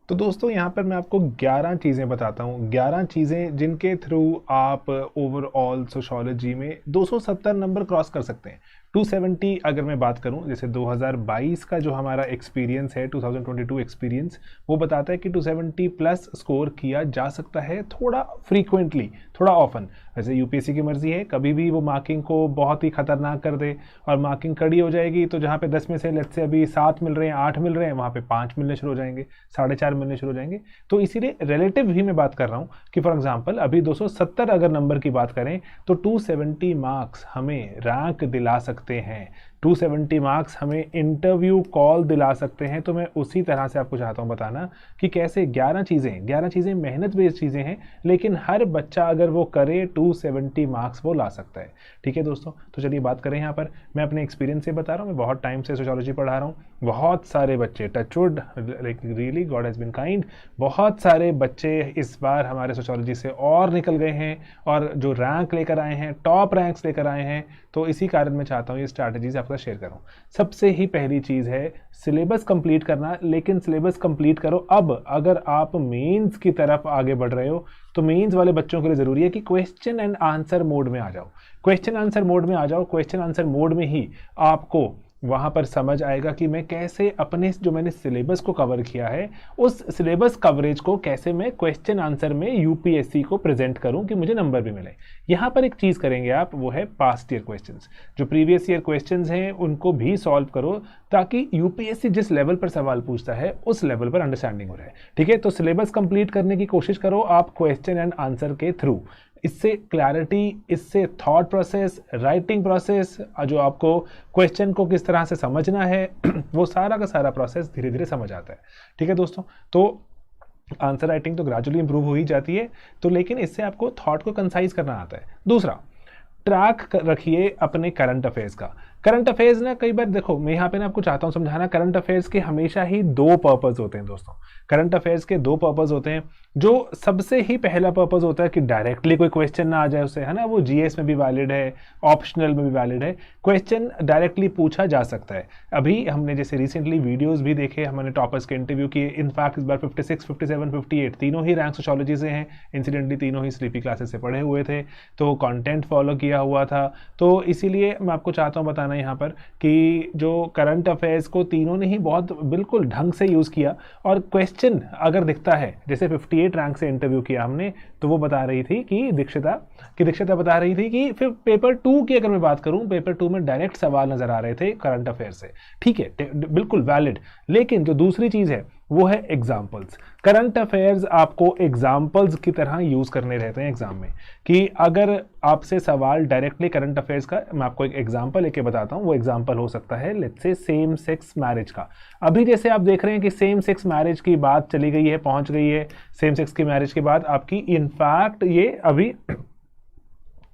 तो दोस्तों यहाँ पर मैं आपको 11 चीज़ें बताता हूँ, 11 चीज़ें जिनके थ्रू आप ओवरऑल सोशियोलॉजी में 270 नंबर क्रॉस कर सकते हैं। 270 अगर मैं बात करूँ, जैसे 2022 का जो हमारा एक्सपीरियंस है, 2022 एक्सपीरियंस, वो बताता है कि 270 प्लस स्कोर किया जा सकता है, थोड़ा फ्रीक्वेंटली, थोड़ा ऑफन। वैसे यूपीएससी की मर्जी है, कभी भी वो मार्किंग को बहुत ही खतरनाक कर दे और मार्किंग कड़ी हो जाएगी, तो जहाँ पे 10 में से लेट्स से अभी 7 मिल रहे हैं, 8 मिल रहे हैं, वहाँ पे 5 मिलने शुरू हो जाएंगे, 4.5 मिलने शुरू हो जाएंगे। तो इसीलिए रिलेटिव ही मैं बात कर रहा हूँ कि फॉर एग्जाम्पल अभी 270 अगर नंबर की बात करें तो 270 मार्क्स हमें रैंक दिला सकते हैं, 270 मार्क्स हमें इंटरव्यू कॉल दिला सकते हैं। तो मैं उसी तरह से आपको चाहता हूं बताना कि कैसे 11 चीज़ें मेहनत बेस्ड चीज़ें हैं, लेकिन हर बच्चा अगर वो करे 270 मार्क्स वो ला सकता है। ठीक है दोस्तों, तो चलिए बात करें। यहाँ पर मैं अपने एक्सपीरियंस से बता रहा हूँ, मैं बहुत टाइम से सोशियोलॉजी पढ़ा रहा हूँ। बहुत सारे बच्चे, touchwood, like really God has been kind, बहुत सारे बच्चे इस बार हमारे सोशियोलॉजी से और निकल गए हैं और जो रैंक लेकर आए हैं, टॉप रैंक्स लेकर आए हैं। तो इसी कारण मैं चाहता हूँ ये स्ट्रैटेजीज आपके साथ शेयर करूँ। सबसे ही पहली चीज़ है सिलेबस कंप्लीट करना, लेकिन सिलेबस कंप्लीट करो अब। अगर आप मेंस की तरफ आगे बढ़ रहे हो तो मेंस वाले बच्चों के लिए ज़रूरी है कि क्वेश्चन एंड आंसर मोड में आ जाओ, क्वेश्चन आंसर मोड में आ जाओ। क्वेश्चन आंसर मोड में ही आपको वहाँ पर समझ आएगा कि मैं कैसे अपने जो मैंने सिलेबस को कवर किया है, उस सिलेबस कवरेज को कैसे मैं क्वेश्चन आंसर में यूपीएससी को प्रेजेंट करूं कि मुझे नंबर भी मिले। यहाँ पर एक चीज़ करेंगे आप, वो है पास्ट ईयर क्वेश्चंस। जो प्रीवियस ईयर क्वेश्चंस हैं उनको भी सॉल्व करो, ताकि यूपीएससी जिस लेवल पर सवाल पूछता है उस लेवल पर अंडरस्टैंडिंग हो रहा है। ठीक है, तो सिलेबस कंप्लीट करने की कोशिश करो आप क्वेश्चन एंड आंसर के थ्रू। इससे क्लैरिटी, इससे थॉट प्रोसेस, राइटिंग प्रोसेस, जो आपको क्वेश्चन को किस तरह से समझना है वो सारा का सारा प्रोसेस धीरे धीरे समझ आता है। ठीक है दोस्तों, तो आंसर राइटिंग तो ग्रेजुअली इंप्रूव हो ही जाती है, तो लेकिन इससे आपको थॉट को कंसाइज करना आता है। दूसरा, ट्रैक रखिए अपने करंट अफेयर्स का। करंट अफेयर्स ना, कई बार देखो मैं यहाँ पे ना आपको चाहता हूँ समझाना, करंट अफेयर्स के हमेशा ही दो पर्पस होते हैं दोस्तों। करंट अफेयर्स के दो पर्पस होते हैं। जो सबसे ही पहला पर्पस होता है कि डायरेक्टली कोई क्वेश्चन ना आ जाए उससे, है ना, वो जीएस में भी वैलिड है, ऑप्शनल में भी वैलिड है, क्वेश्चन डायरेक्टली पूछा जा सकता है। अभी हमने जैसे रिसेंटली वीडियोस भी देखे, हमने टॉपर्स के इंटरव्यू किए। इनफैक्ट इस बार 56, 57, 58 तीनों ही रैंक सोशियोलॉजी से हैं। इंसिडेंटली तीनों ही स्लीपी क्लासेस से पढ़े हुए थे, तो कंटेंट फॉलो किया हुआ था। तो इसीलिए मैं आपको चाहता हूँ बताना यहाँ पर कि जो करंट अफेयर्स को तीनों ने ही बहुत बिल्कुल ढंग से यूज़ किया। और क्वेश्चन अगर दिखता है, जैसे 58 रैंक से इंटरव्यू किया हमने, तो वो बता रही थी कि दीक्षिता बता रही थी कि फिर पेपर 2 की अगर मैं बात करूं, पेपर 2 में डायरेक्ट सवाल नजर आ रहे थे करंट अफेयर से। ठीक है, बिल्कुल वैलिड। लेकिन जो दूसरी चीज है वो है एग्जाम्पल्स। करंट अफेयर्स आपको एग्जाम्पल्स की तरह यूज करने रहते हैं एग्जाम में, कि अगर आपसे सवाल डायरेक्टली करंट अफेयर्स का, मैं आपको एक एग्जाम्पल लेके बताता हूं। वो एग्जाम्पल हो सकता है let's say same sex marriage का। अभी जैसे आप देख रहे हैं कि सेम सेक्स मैरिज की बात चली गई है, पहुंच गई है सेम सेक्स की मैरिज के बाद आपकी, इनफैक्ट ये अभी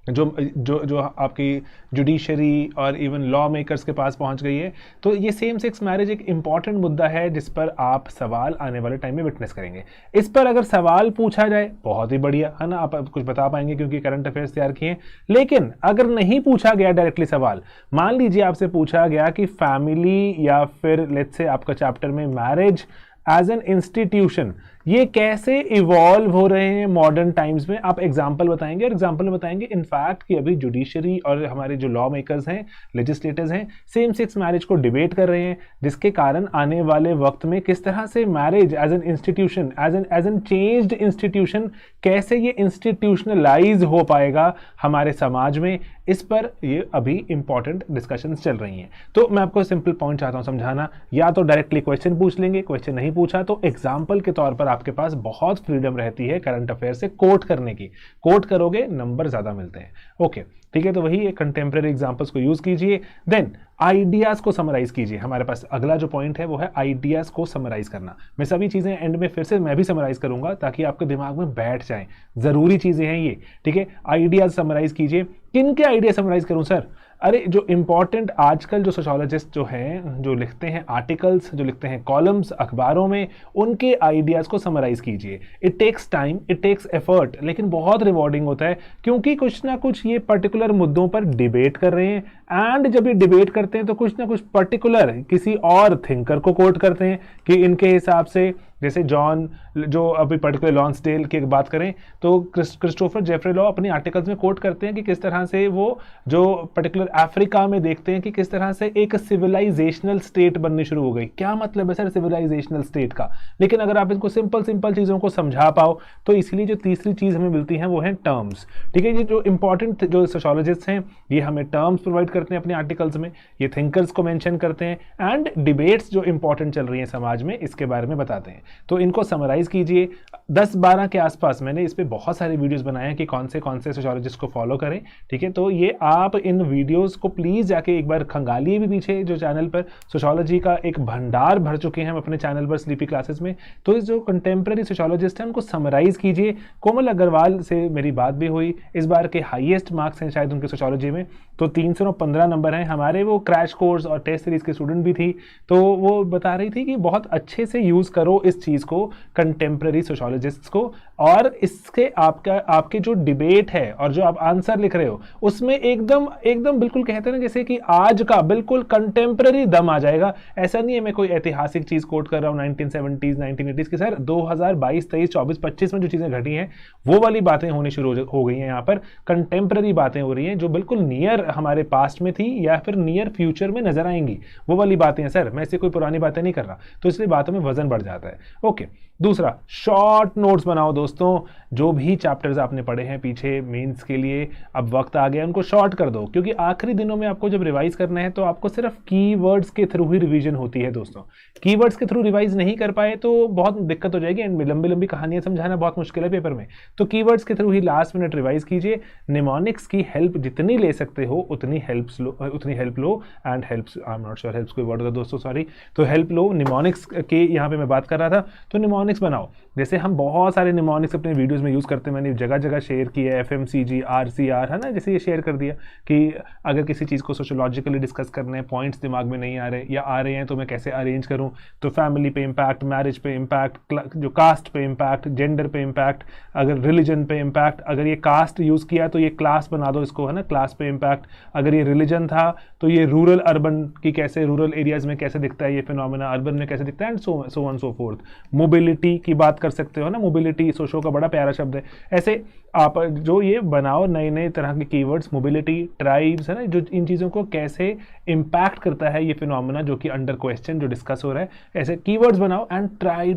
जो जो जो आपकी जुडिशरी और इवन लॉ मेकर्स के पास पहुंच गई है। तो ये सेम सेक्स मैरिज एक इंपॉर्टेंट मुद्दा है जिस पर आप सवाल आने वाले टाइम में विटनेस करेंगे। इस पर अगर सवाल पूछा जाए बहुत ही बढ़िया है ना, आप कुछ बता पाएंगे क्योंकि करंट अफेयर्स तैयार किए। लेकिन अगर नहीं पूछा गया डायरेक्टली सवाल, मान लीजिए आपसे पूछा गया कि फैमिली या फिर लेट्स से आपका चैप्टर में मैरिज एज एन इंस्टीट्यूशन, ये कैसे इवॉल्व हो रहे हैं मॉडर्न टाइम्स में, आप एग्जाम्पल बताएंगे। और एग्जाम्पल में बताएंगे इनफैक्ट कि अभी जुडिशरी और हमारे जो लॉ मेकर्स हैं, लेजिस्लेटर्स हैं, सेम सेक्स मैरिज को डिबेट कर रहे हैं, जिसके कारण आने वाले वक्त में किस तरह से marriage as an institution, as an changed institution, कैसे ये इंस्टीट्यूशनलाइज हो पाएगा हमारे समाज में, इस पर ये अभी इंपॉर्टेंट डिस्कशंस चल रही हैं। तो मैं आपको सिंपल पॉइंट चाहता हूं समझाना, या तो डायरेक्टली क्वेश्चन पूछ लेंगे, क्वेश्चन नहीं पूछा तो एग्जाम्पल के तौर पर आपके पास बहुत फ्रीडम रहती है करंट अफेयर से कोट करने की। कोट करोगे नंबर ज्यादा मिलते हैं। ओके, ठीक है, तो वही एक कंटेम्प्रेरी एग्जांपल्स को यूज कीजिए। देन आइडियाज को समराइज कीजिए। हमारे पास अगला जो पॉइंट है वो है आइडियाज को समराइज करना। मैं सभी चीजें एंड में फिर से मैं भी समराइज करूंगा ताकि आपके दिमाग में बैठ जाए, जरूरी चीजें हैं ये। ठीक है, आइडियाज समराइज कीजिए। किन के आइडिया समराइज करूं सर? अरे जो इंपॉर्टेंट आजकल जो सोशियोलॉजिस्ट जो हैं, जो लिखते हैं आर्टिकल्स, जो लिखते हैं कॉलम्स अखबारों में, उनके आइडियाज को समराइज कीजिए। It takes time, it takes effort, लेकिन बहुत रिवॉर्डिंग होता है, क्योंकि कुछ ना कुछ ये पर्टिकुलर मुद्दों पर डिबेट कर रहे हैं। एंड जब ये डिबेट करते हैं तो कुछ ना कुछ पर्टिकुलर किसी और थिंकर को कोट करते हैं कि इनके हिसाब से जैसे जॉन जो अभी पर्टिकुलर लॉन्सडेल की बात करें तो क्रिस्टोफर जेफरे लॉ अपनी आर्टिकल्स में कोट करते हैं कि किस तरह से वो जो पर्टिकुलर अफ्रीका में देखते हैं कि किस तरह से एक सिविलाइजेशनल स्टेट बननी शुरू हो गई। क्या मतलब है सर सिविलाइजेशनल स्टेट का? लेकिन अगर आप इनको सिंपल सिंपल चीज़ों को समझा पाओ तो इसलिए जो तीसरी चीज़ हमें मिलती है वो है टर्म्स। ठीक है, ये जो इंपॉर्टेंट जो सोशियोलॉजिस्ट हैं ये हमें टर्म्स प्रोवाइड करते हैं अपने आर्टिकल्स में, ये थिंकर्स को मेंशन करते हैं एंड डिबेट्स जो इंपॉर्टेंट चल रही हैं समाज में इसके बारे में बताते हैं। तो इनको समराइज कीजिए। 10-12 के आसपास मैंने इस पर बहुत सारे वीडियोस बनाए हैं कि कौन से सोशियोलॉजिस्ट को फॉलो करें। ठीक है, तो ये आप इन वीडियोस को प्लीज़ जाके एक बार खंगालिए भी पीछे जो चैनल पर सोशियोलॉजी का एक भंडार भर चुके हैं हम अपने चैनल पर स्लीपी क्लासेस में। तो इस जो कंटेम्प्रेरी सोशियोलॉजिस्ट हैं उनको समराइज कीजिए। कोमल अग्रवाल से मेरी बात भी हुई, इस बार के हाईएस्ट मार्क्स हैं शायद उनके सोशियोलॉजी में, तो 315 नंबर हैं। हमारे वो क्रैश कोर्स और टेस्ट सीरीज के स्टूडेंट भी थी, तो वो बता रही थी कि बहुत अच्छे से यूज़ करो इस चीज़ को, कंटेम्प्रेरी सोशियोलॉजिस्ट्स को, और इसके आपके जो डिबेट है और जो आप आंसर लिख रहे हो उसमें एकदम एकदम बिल्कुल कहते हैं ना जैसे कि आज का बिल्कुल कंटेम्प्रेरी दम आ जाएगा। ऐसा नहीं है मैं कोई ऐतिहासिक चीज़ कोट कर रहा हूँ 1970s 1980s की, सर 2022 23 24 25 में जो चीज़ें घटी हैं वो वाली बातें होनी शुरू हो गई हैं। यहाँ पर कंटेम्प्रेरी बातें हो रही हैं जो बिल्कुल नियर हमारे पास्ट में थी या फिर नियर फ्यूचर में नजर आएंगी, वो वाली बातें हैं सर। मैं इससे कोई पुरानी बातें नहीं कर रहा, तो इसलिए बातों में वजन बढ़ जाता है। ओके, दूसरा, शॉर्ट नोट्स बनाओ दोस्तों। जो भी चैप्टर्स आपने पढ़े हैं पीछे मेंस के लिए, अब वक्त आ गया उनको शॉर्ट कर दो, क्योंकि आखिरी दिनों में आपको जब रिवाइज करना है तो आपको सिर्फ कीवर्ड्स के थ्रू ही रिवीजन होती है दोस्तों। कीवर्ड्स के थ्रू रिवाइज नहीं कर पाए तो बहुत दिक्कत हो जाएगी एंड लंबी लंबी कहानियां समझाना बहुत मुश्किल है पेपर में। तो कीवर्ड्स के थ्रू ही लास्ट मिनट रिवाइज कीजिए। निमोनिक्स की हेल्प जितनी ले सकते हो उतनी help low and helps, I am not sure helps कोई वर्ड होगा दोस्तों, सॉरी। तो हेल्प लो निमोनिक्स के, यहाँ पे मैं बात कर रहा था। तो निमोनिक्स बनाओ, जैसे हम बहुत सारे निमोनिक्स अपने वीडियोस में यूज़ करते हैं, मैंने जगह जगह शेयर किया है, FMCG RCR है ना, जैसे ये शेयर कर दिया कि अगर किसी चीज़ को सोशियोलॉजिकली डिस्कस करने हैं, पॉइंट्स दिमाग में नहीं आ रहे या आ रहे हैं तो मैं कैसे अरेंज करूं। तो फैमिली पे इम्पैक्ट, मैरिज पे इम्पैक्ट, जो कास्ट पे इम्पैक्ट, जेंडर पे इम्पैक्ट, अगर रिलीजन पे इम्पैक्ट, अगर ये कास्ट यूज़ किया तो ये क्लास बना दो इसको, है ना, क्लास पे इम्पैक्ट। अगर ये रिलीजन था तो ये रूरल अर्बन की कैसे, रूरल एरियाज में कैसे दिखता है ये फिनोमेना, अर्बन में कैसे दिखता है, and so on so fourth. Mobility की बात कर सकते हो ना, मोबिलिटी सोशो का बड़ा प्यारा शब्द है। ऐसे आप जो ये बनाओ नए नए तरह के कीवर्ड्स, मोबिलिटी, ट्राइब्स, है ना, जो इन चीज़ों को कैसे इम्पैक्ट करता है ये फिनोमेना जो कि अंडर क्वेश्चन जो डिस्कस हो रहा है, ऐसे कीवर्ड्स बनाओ and try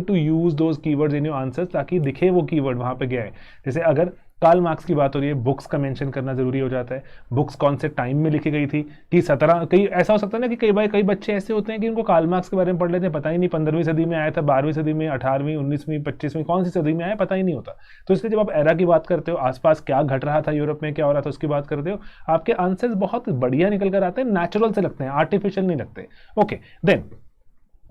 to use those keywords in your answers, ताकि दिखे वो कीवर्ड वहाँ पे गया है। जैसे अगर कार्ल मार्क्स की बात हो रही है, बुक्स का मेंशन करना जरूरी हो जाता है। बुक्स कौन से टाइम में लिखी गई थी, कि 17, कई ऐसा हो सकता है ना कि कई बच्चे ऐसे होते हैं कि उनको कार्ल मार्क्स के बारे में पढ़ लेते हैं, पता ही नहीं 15वीं सदी में आया था, 12वीं सदी में, 18वीं, 19वीं, 25वीं, कौन सी सदी में आया पता ही नहीं होता। तो इसलिए जब आप एरा की बात करते हो, आसपास क्या घट रहा था, यूरोप में क्या हो रहा था उसकी बात करते हो, आपके आंसर्स बहुत बढ़िया निकल कर आते हैं, नेचुरल से लगते हैं, आर्टिफिशियल नहीं लगते। ओके, देन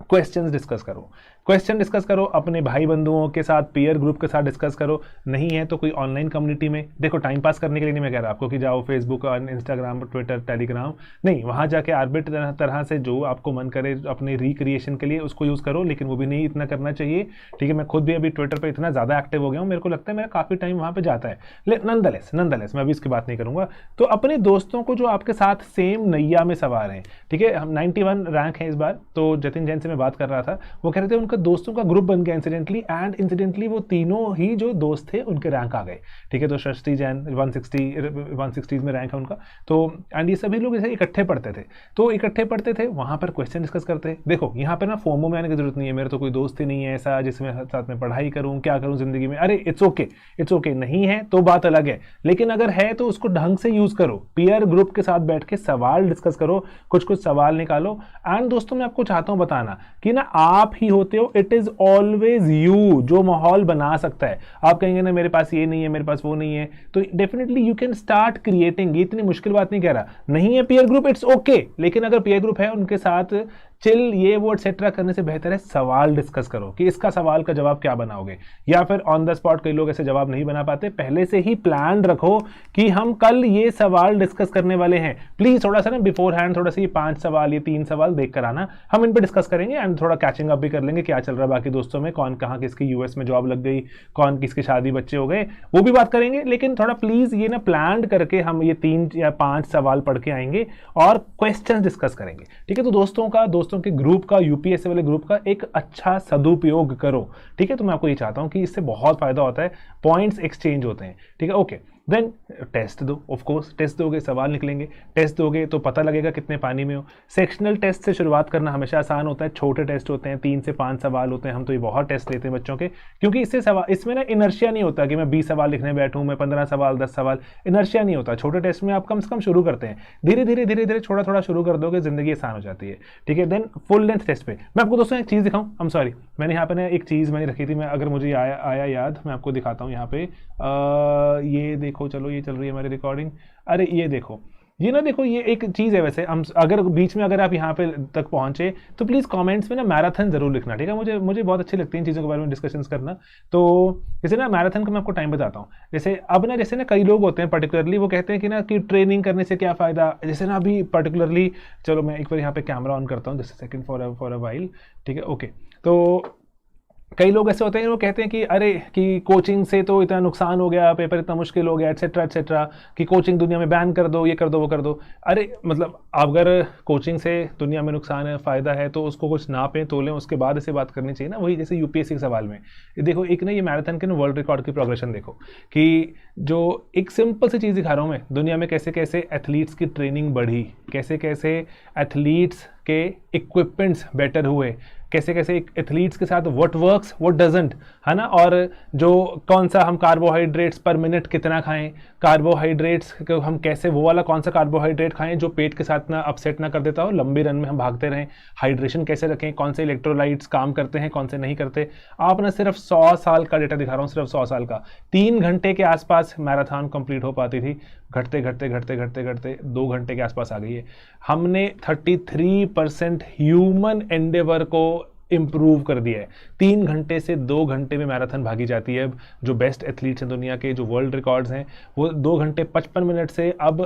क्वेश्चंस डिस्कस करो अपने भाई बंधुओं के साथ, पीयर ग्रुप के साथ डिस्कस करो। नहीं है तो कोई ऑनलाइन कम्युनिटी में, देखो टाइम पास करने के लिए नहीं मैं कह रहा आपको कि जाओ फेसबुक और इंस्टाग्राम, ट्विटर, टेलीग्राम, नहीं, वहाँ जाके आर्बिट तरह से जो आपको मन करे अपने रिक्रिएशन के लिए उसको यूज़ करो, लेकिन वो भी नहीं इतना करना चाहिए। ठीक है, मैं खुद भी अभी ट्विटर पर इतना ज़्यादा एक्टिव हो गया हूँ, मेरे को लगता है मेरा काफ़ी टाइम वहाँ पर जाता है, लेकिन नंदलेस मैं अभी इसकी बात नहीं करूँगा। तो अपने दोस्तों को जो आपके साथ सेम नैया में सवार हैं, ठीक है, हम 91 रैंक हैं इस बार, तो जतिन जैन से मैं बात कर रहा था, वो कह रहे थे उनका दोस्तों का ग्रुप बन गया इंसिडेंटली वो तीनों ही जो दोस्त थे उनके रैंक आ गए। ठीक है, तो शस्त्री जैन 160 में रैंक है उनका। तो एंड ये सभी लोग ऐसे इकट्ठे पढ़ते थे, वहां पर क्वेश्चन डिस्कस करते। देखो यहाँ पर ना फोमो में आने की जरूरत नहीं है, मेरे तो कोई दोस्त ही नहीं है ऐसा जिसमें साथ में पढ़ाई करूँ, क्या करूँ जिंदगी में, अरे इट्स ओके, नहीं है तो बात अलग है, लेकिन अगर है तो उसको ढंग से यूज करो, पीयर ग्रुप के साथ बैठ के सवाल डिस्कस करो, कुछ सवाल निकालो। एंड दोस्तों मैं आपको चाहता हूं बताना कि ना आप ही होते हो, इट इज ऑलवेज यू जो माहौल बना सकता है। आप कहेंगे ना मेरे पास ये नहीं है, मेरे पास वो नहीं है, तो definitely you can start creating. ये इतनी मुश्किल बात नहीं कह रहा, नहीं है पीयर ग्रुप इट्स ओके, लेकिन अगर पीयर ग्रुप है उनके साथ चिल ये वो एटसेट्रा करने से बेहतर है सवाल डिस्कस करो कि इसका सवाल का जवाब क्या बनाओगे, या फिर ऑन द स्पॉट कई लोग ऐसे जवाब नहीं बना पाते, पहले से ही प्लान रखो कि हम कल ये सवाल डिस्कस करने वाले हैं। प्लीज थोड़ा सा ना बिफोर हैंड थोड़ा सा ये 5 सवाल, ये 3 सवाल देख कर आना, हम इन पर डिस्कस करेंगे एंड थोड़ा कैचिंग अप भी कर लेंगे क्या चल रहा है बाकी दोस्तों में, कौन कहाँ किसकी यूएस में जॉब लग गई, कौन किसकी शादी बच्चे हो गए, वो भी बात करेंगे। लेकिन थोड़ा प्लीज ये ना प्लान करके हम ये 3 या 5 सवाल पढ़ के आएंगे और क्वेश्चन डिस्कस करेंगे। ठीक है, तो दोस्तों दोस्तों कि ग्रुप का, यूपीएससी वाले ग्रुप का एक अच्छा सदुपयोग करो, ठीक है। तो मैं आपको ये चाहता हूँ कि इससे बहुत फायदा होता है, पॉइंट्स एक्सचेंज होते हैं, ठीक है। ओके, देन टेस्ट दो, ऑफ कोर्स टेस्ट दोगे सवाल निकलेंगे, टेस्ट दोगे तो पता लगेगा कितने पानी में हो। सेक्शनल टेस्ट से शुरुआत करना हमेशा आसान होता है, छोटे टेस्ट होते हैं, 3 से 5 सवाल होते हैं, हम तो ये बहुत टेस्ट लेते हैं बच्चों के, क्योंकि इससे सवाल, इसमें ना इनर्शिया नहीं होता कि मैं 20 सवाल लिखने बैठूं, मैं 15 सवाल 10 सवाल, इनर्शिया नहीं होता। छोटे टेस्ट में आप कम से कम शुरू करते हैं, धीरे धीरे धीरे धीरे थोड़ा थोड़ा शुरू कर दोगे, जिंदगी आसान हो जाती है, ठीक है। देन फुल लेंथ टेस्ट पे मैं आपको दोस्तों एक चीज़ दिखाऊं, आई एम सॉरी, मैंने यहाँ पे ना एक चीज़ मैंने रखी थी, मैं अगर मुझे आया याद मैं आपको दिखाता हूँ यहाँ पे। ये देखो, चलो ये चल रही है हमारी रिकॉर्डिंग, अरे ये देखो, ये ना देखो, ये एक चीज़ है। वैसे हम अगर बीच में अगर आप यहाँ पे तक पहुँचे तो प्लीज़ कमेंट्स में ना मैराथन जरूर लिखना, ठीक है। मुझे बहुत अच्छी लगती है इन चीज़ों के बारे में डिस्कशंस करना। तो जैसे ना मैराथन का मैं आपको टाइम बताता हूँ। जैसे अब ना, जैसे ना कई लोग होते हैं पर्टिकुलरली, वो कहते हैं कि ना कि ट्रेनिंग करने से क्या फ़ायदा। जैसे ना अभी पर्टिकुलरली, चलो मैं एक बार यहाँ पे कैमरा ऑन करता हूँ, जैसे सेकेंड फॉर अ वाइल, ठीक है। ओके, तो कई लोग ऐसे होते हैं वो कहते हैं कि अरे कि कोचिंग से तो इतना नुकसान हो गया, पेपर इतना मुश्किल हो गया, एटसेट्रा एटसेट्रा, कि कोचिंग दुनिया में बैन कर दो, ये कर दो वो कर दो। अरे मतलब अगर कोचिंग से दुनिया में नुकसान है, फ़ायदा है, तो उसको कुछ नापें तोलें, उसके बाद ऐसे बात करनी चाहिए ना। वही जैसे यूपीएससी के सवाल में देखो, एक ना ये मैराथन के ना वर्ल्ड रिकॉर्ड की प्रोग्रेशन देखो, कि जो एक सिंपल सी चीज़ दिखा रहा हूँ मैं, दुनिया में कैसे कैसे एथलीट्स की ट्रेनिंग बढ़ी, कैसे कैसे एथलीट्स के इक्विपमेंट्स बेटर हुए, कैसे कैसे एथलीट्स के साथ व्हाट वर्क्स व्हाट डजंट, है ना। और जो कौन सा हम कार्बोहाइड्रेट्स पर मिनट कितना खाएं, कार्बोहाइड्रेट्स को हम कैसे, वो वाला कौन सा कार्बोहाइड्रेट खाएं जो पेट के साथ ना अपसेट ना कर देता हो, लंबी रन में हम भागते रहें, हाइड्रेशन कैसे रखें, कौन से इलेक्ट्रोलाइट्स काम करते हैं, कौन से नहीं करते। आप ना सिर्फ 100 साल का डेटा दिखा रहा हूँ, सिर्फ 100 साल का। 3 घंटे के आसपास मैराथन कंप्लीट हो पाती थी, घटते घटते घटते घटते घटते 2 घंटे के आसपास आ गई है। हमने 33% ह्यूमन एंडेवर को इम्प्रूव कर दिया है। 3 घंटे से 2 घंटे में मैराथन भागी जाती है। जो बेस्ट एथलीट्स हैं दुनिया के, जो वर्ल्ड रिकॉर्ड्स हैं, वो 2 घंटे 55 मिनट से अब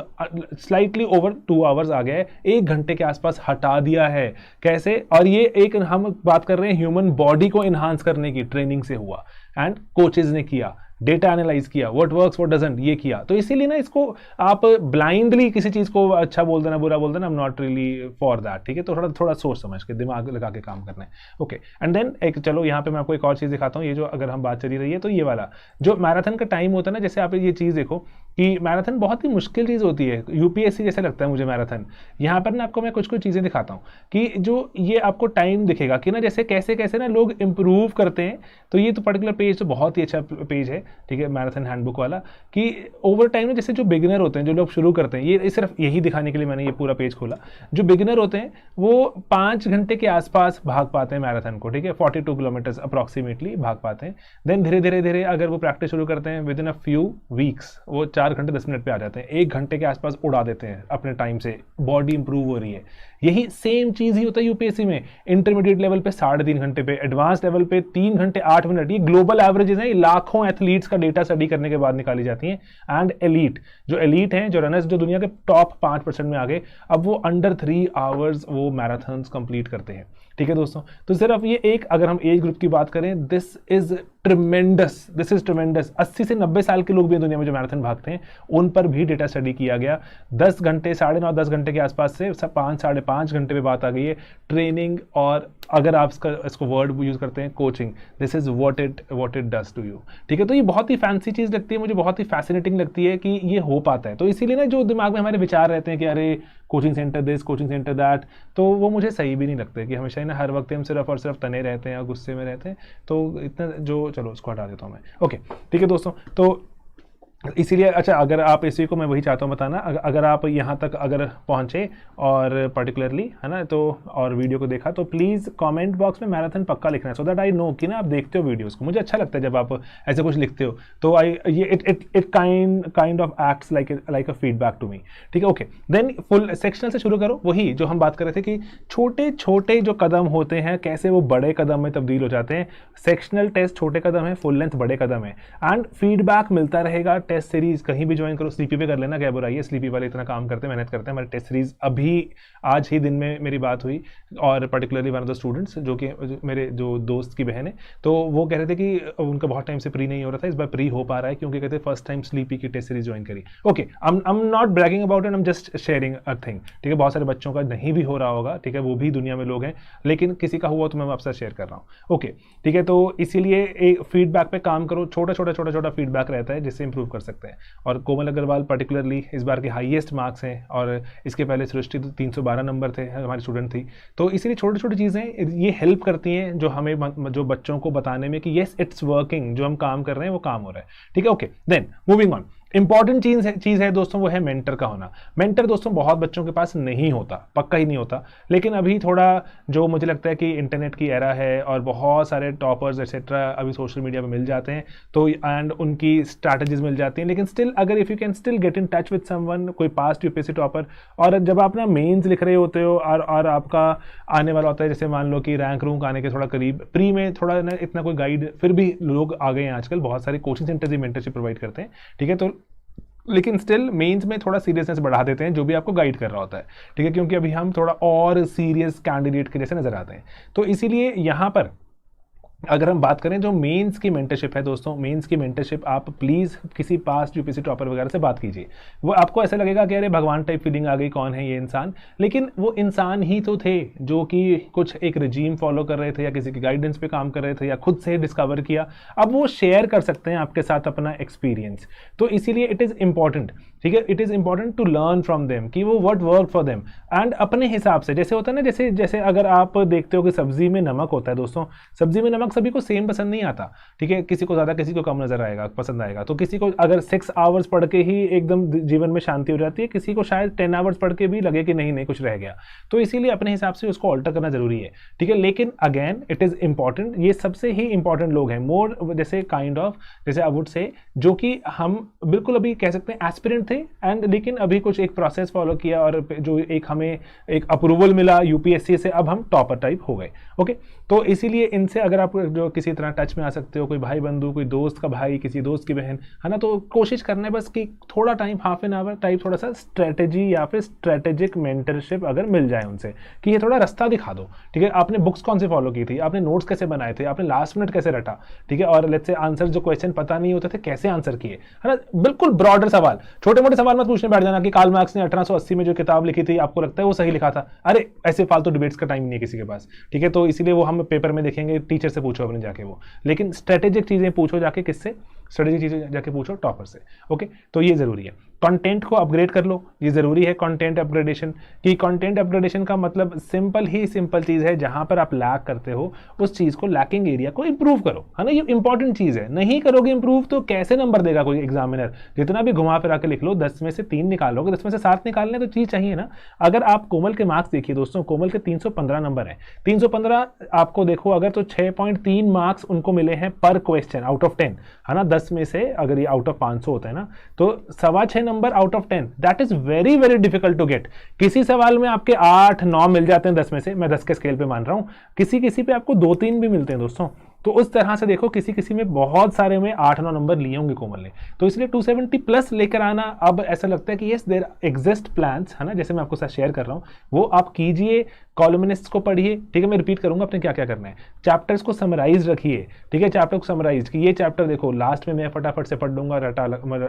स्लाइटली ओवर 2 आवर्स आ गया है, 1 घंटे के आसपास हटा दिया है। कैसे? और ये एक हम बात कर रहे हैं ह्यूमन बॉडी को इन्हांस करने की, ट्रेनिंग से हुआ, एंड कोचेज ने किया, डेटा एनालाइज किया, व्हाट वर्क्स व्हाट डजंट, ये किया। तो इसीलिए ना इसको आप ब्लाइंडली किसी चीज़ को अच्छा बोल देना, बुरा बोल देना, I am not really for that, ठीक है। तो थोड़ा थोड़ा सोच समझ के, दिमाग लगा के काम करना है। ओके, एंड देन एक, चलो यहाँ पे मैं आपको एक और चीज़ दिखाता हूँ। ये जो अगर हम बात चली रही है, तो ये वाला जो मैराथन का टाइम होता है ना, जैसे आप ये चीज़ देखो कि मैराथन बहुत ही मुश्किल चीज़ होती है, यूपीएससी जैसा लगता है मुझे मैराथन। यहाँ पर ना आपको मैं कुछ कुछ चीज़ें दिखाता हूँ कि जो ये आपको टाइम दिखेगा कि ना जैसे कैसे कैसे ना लोग इंप्रूव करते हैं। तो ये तो पर्टिकुलर पेज तो बहुत ही अच्छा पेज है, ठीक है, मैराथन हैंडबुक वाला, कि ओवर टाइम में जैसे जो बिगिनर होते हैं, जो लोग शुरू करते हैं, ये सिर्फ यही दिखाने के लिए मैंने ये पूरा पेज खोला। जो बिगिनर होते हैं वो 5 घंटे के आसपास भाग पाते हैं मैराथन को, ठीक है, 42 किलोमीटर अप्रॉक्सीमेटली भाग पाते हैं। देन धीरे धीरे धीरे अगर वो प्रैक्टिस शुरू करते हैं, with in a few weeks वो 4 घंटे 10 मिनट पे आ जाते हैं, 1 घंटे के आसपास उड़ा देते हैं अपने टाइम से, बॉडी इंप्रूव हो रही है। यही सेम चीज़ ही होता है यूपीएससी में। इंटरमीडिएट लेवल पे 3.5 घंटे पे, एडवांस लेवल पे 3 घंटे 8 मिनट। ये ग्लोबल एवरेजेस हैं, लाखों एथलीट्स का डेटा स्टडी करने के बाद निकाली जाती हैं। एंड एलीट, जो एलीट हैं, जो रनर्स, जो दुनिया के टॉप 5% में आ गए, अब वो अंडर 3 आवर्स वो मैराथन्स कंप्लीट करते हैं, ठीक है दोस्तों। तो सिर्फ ये एक, अगर हम एज ग्रुप की बात करें, this is tremendous, this is tremendous. 80 से 90 साल के लोग भी दुनिया में जो मैराथन भागते हैं, उन पर भी डेटा स्टडी किया गया। 10 घंटे, 9.5 10 घंटे के आसपास से 5 साढ़े 5 घंटे पे बात आ गई है ट्रेनिंग। और अगर आप इसको वर्ड यूज करते हैं, coaching, this is what it does to you, ठीक है। तो ये बहुत ही फैंसी चीज लगती है मुझे, बहुत ही फैसिनेटिंग लगती है कि ये हो पाता है। तो इसीलिए ना जो दिमाग में हमारे विचार रहते हैं कि अरे coaching centre this, coaching centre that, तो वो मुझे सही भी नहीं लगते कि हमेशा ही ना हर वक्त हम सिर्फ और सिर्फ तने रहते हैं और गुस्से में रहते हैं। तो इतना जो, चलो उसको हटा देता हूँ मैं। ओके, ठीक है दोस्तों। तो इसीलिए अच्छा, अगर आप इसी को, मैं वही चाहता हूँ बताना, अगर आप यहाँ तक अगर पहुँचे और पर्टिकुलरली, है ना, तो और वीडियो को देखा, तो प्लीज़ कमेंट बॉक्स में मैराथन पक्का लिखना है, सो दैट आई नो कि ना आप देखते हो वीडियोस को। मुझे अच्छा लगता है जब आप ऐसे कुछ लिखते हो, तो it kind of acts like a feedback to me, ठीक है। ओके, देन फुल सेक्शनल से शुरू करो। वही जो हम बात कर रहे थे कि छोटे छोटे जो कदम होते हैं, कैसे वो बड़े कदम में तब्दील हो जाते हैं। सेक्शनल टेस्ट छोटे कदम है, फुल लेंथ बड़े कदम है, एंड फीडबैक मिलता रहेगा। टेस्ट सीरीज कहीं भी ज्वाइन करो, स्लीपी पे कर लेना, क्या बुराई है, स्लीपी वाले इतना काम करते हैं, मेहनत करते हैं। हमारे टेस्ट सीरीज अभी आज ही दिन में मेरी बात हुई, और particularly one of the students जो कि मेरे जो दोस्त की बहन है, तो वो कह रहे थे कि उनका बहुत टाइम से प्री नहीं हो रहा था, इस बार प्री हो पा रहा है क्योंकि कहते फर्स्ट टाइम स्लीपी की टेस्ट सीरीज ज्वाइन करी। Okay, I am not bragging about it, I am just sharing a thing, ठीक है। बहुत सारे बच्चों का नहीं भी हो रहा होगा, ठीक है, वो भी दुनिया में लोग हैं, लेकिन किसी का हुआ तो मैं आपसे शेयर कर रहा हूँ। ओके, ठीक है, तो इसीलिए एक फीडबैक पे काम करो, छोटा छोटा फीडबैक रहता है जिससे इंप्रूव कर सकते हैं। और कोमल अग्रवाल पर्टिकुलरली इस बार के हाईएस्ट मार्क्स हैं, और इसके पहले सृष्टि 312 नंबर थे, हमारी स्टूडेंट थी। तो इसीलिए छोटी छोटी चीज़ें ये हेल्प करती हैं जो हमें जो बच्चों को बताने में कि येस इट्स वर्किंग, जो हम काम कर रहे हैं वो काम हो रहा है, ठीक है। Okay, then moving on, important चीज है दोस्तों, वो है मेंटर का होना। मेंटर दोस्तों बहुत बच्चों के पास नहीं होता, पक्का ही नहीं होता, लेकिन अभी थोड़ा जो मुझे लगता है कि इंटरनेट की एरा है और बहुत सारे टॉपर्स एक्सेट्रा अभी सोशल मीडिया पे मिल जाते हैं, तो एंड उनकी स्ट्रैटेजीज मिल जाती हैं। लेकिन स्टिल अगर if you can still get in touch with someone, कोई पास्ट यूपीएससी टॉपर, और जब आप ना मेंस लिख रहे होते हो और आपका आने वाला होता है, जैसे मान लो कि रैंक रूंक आने के थोड़ा करीब, प्री में थोड़ा ना इतना कोई गाइड, फिर भी लोग आ गए हैं आजकल, बहुत सारे कोचिंग सेंटर्स ही मेंटरशिप प्रोवाइड करते हैं, ठीक है। तो लेकिन स्टिल मेंस में थोड़ा सीरियसनेस बढ़ा देते हैं जो भी आपको गाइड कर रहा होता है, ठीक है, क्योंकि अभी हम थोड़ा और सीरियस कैंडिडेट के जैसे नजर आते हैं। तो इसीलिए यहाँ पर अगर हम बात करें जो मेंस की मेंटरशिप है दोस्तों, मेंस की मेंटरशिप आप प्लीज़ किसी पास्ट यूपीएससी टॉपर वगैरह से बात कीजिए। वो आपको ऐसा लगेगा कि अरे भगवान टाइप फीलिंग आ गई, कौन है ये इंसान, लेकिन वो इंसान ही तो थे जो कि कुछ एक रजीम फॉलो कर रहे थे, या किसी की गाइडेंस पे काम कर रहे थे, या खुद से डिस्कवर किया। अब वो शेयर कर सकते हैं आपके साथ अपना एक्सपीरियंस, तो इसीलिए इट इज़ इंपॉर्टेंट, ठीक है, it is important to learn from them कि वो what work for them, and अपने हिसाब से। जैसे होता है ना, जैसे जैसे अगर आप देखते हो कि सब्जी में नमक होता है दोस्तों, सब्जी में नमक सभी को सेम पसंद नहीं आता, ठीक है, किसी को ज़्यादा किसी को कम नजर आएगा, पसंद आएगा। तो किसी को अगर 6 आवर्स पढ़ के ही एकदम जीवन में शांति हो जाती है, किसी को शायद 10 आवर्स पढ़ के भी लगे कि नहीं नहीं कुछ रह गया। तो इसीलिए अपने हिसाब से उसको ऑल्टर करना जरूरी है, ठीक है। लेकिन अगेन इट इज़ इंपॉर्टेंट, ये सबसे ही इंपॉर्टेंट लोग हैं, मोर जैसे काइंड ऑफ, जैसे आई वुड से, जो कि हम बिल्कुल अभी कह सकते हैं एस्पिरेंट थे, एंड लेकिन अभी कुछ एक प्रोसेस फॉलो किया और जो एक हमें एक अप्रूवल मिला यूपीएससी से, अब हम टॉपर टाइप हो गए। ओके, तो इसीलिए इनसे अगर आप जो किसी तरह टच में आ सकते हो, कोई भाई बंधु, कोई दोस्त का भाई, किसी दोस्त की बहन, है ना, तो कोशिश करना है बस कि थोड़ा time, half an hour type, थोड़ा सा स्ट्रेटेजी या फिर स्ट्रेटेजिक मेंटरशिप अगर मिल जाए उनसे, कि ये थोड़ा रास्ता दिखा दो, ठीक है। आपने बुक्स कौन से फॉलो की थी, आपने नोट्स कैसे बनाए थे, आपने लास्ट मिनट कैसे रटा, ठीक है, और लेट्स से आंसर जो क्वेश्चन पता नहीं होते थे कैसे आंसर किए, है ना, बिल्कुल ब्रॉडर सवाल, छोटे मोटे सवाल मत पूछने बैठ जाना कि कार्ल मार्क्स ने 1880 में जो किताब लिखी थी आपको लगता है वो सही लिखा था, अरे ऐसे फालतू डिबेट्स का टाइम नहीं है किसी के पास, ठीक है। तो इसीलिए वो हम पेपर में देखेंगे, टीचर से पूछो अपने जाके वो, लेकिन स्ट्रेटेजिक चीजें पूछो जाके, किससे, स्ट्रेटेजिक चीजें जाके पूछो टॉपर से। ओके, तो ये जरूरी है। कंटेंट को अपग्रेड कर लो, ये जरूरी है कंटेंट अपग्रेडेशन, कि कंटेंट अपग्रेडेशन का मतलब सिंपल चीज है, जहां पर आप लैक करते हो उस चीज को, लैकिंग एरिया को इंप्रूव करो, है ना, ये इंपॉर्टेंट चीज है। नहीं करोगे इंप्रूव तो कैसे नंबर देगा कोई एग्जामिनर, जितना भी घुमा फिरा के लिख लो, 10 में से 3 निकालोगे, 10 में से 7 निकालने तो चीज चाहिए ना। अगर आप कोमल के मार्क्स देखिए दोस्तों, कोमल के 315 नंबर है, 315 आपको देखो अगर, तो 6.3 मार्क्स उनको मिले हैं पर क्वेश्चन आउट ऑफ 10, है ना, 10 में से अगर ये आउट ऑफ 500 होता है ना, तो 6.25 number out of 10, that is very very difficult to get. किसी सवाल में आपके 8-9 मिल जाते हैं 10 में से, मैं 10 के स्केल पे मान रहा हूं, किसी पे आपको 2-3 भी मिलते हैं दोस्तों। तो उस तरह से देखो, किसी में बहुत सारे में 8-9 नंबर लिए होंगे कोमल ने, तो इसलिए 270 प्लस लेकर आना अब ऐसा लगता है कि यस देयर एग्जिस्ट प्लान्स, है ना, जैसे मैं आपको साथ शेयर कर रहा हूं, वो आप कीजिए, कॉलमिनिस्ट को पढ़िए, ठीक है, मैं रिपीट करूंगा आपने क्या क्या करना है, चैप्टर्स को समराइज रखिए, ठीक है, चैप्टर को समराइज कि ये चैप्टर देखो लास्ट में मैं फटाफट से पढ़ लूंगा, रट्टा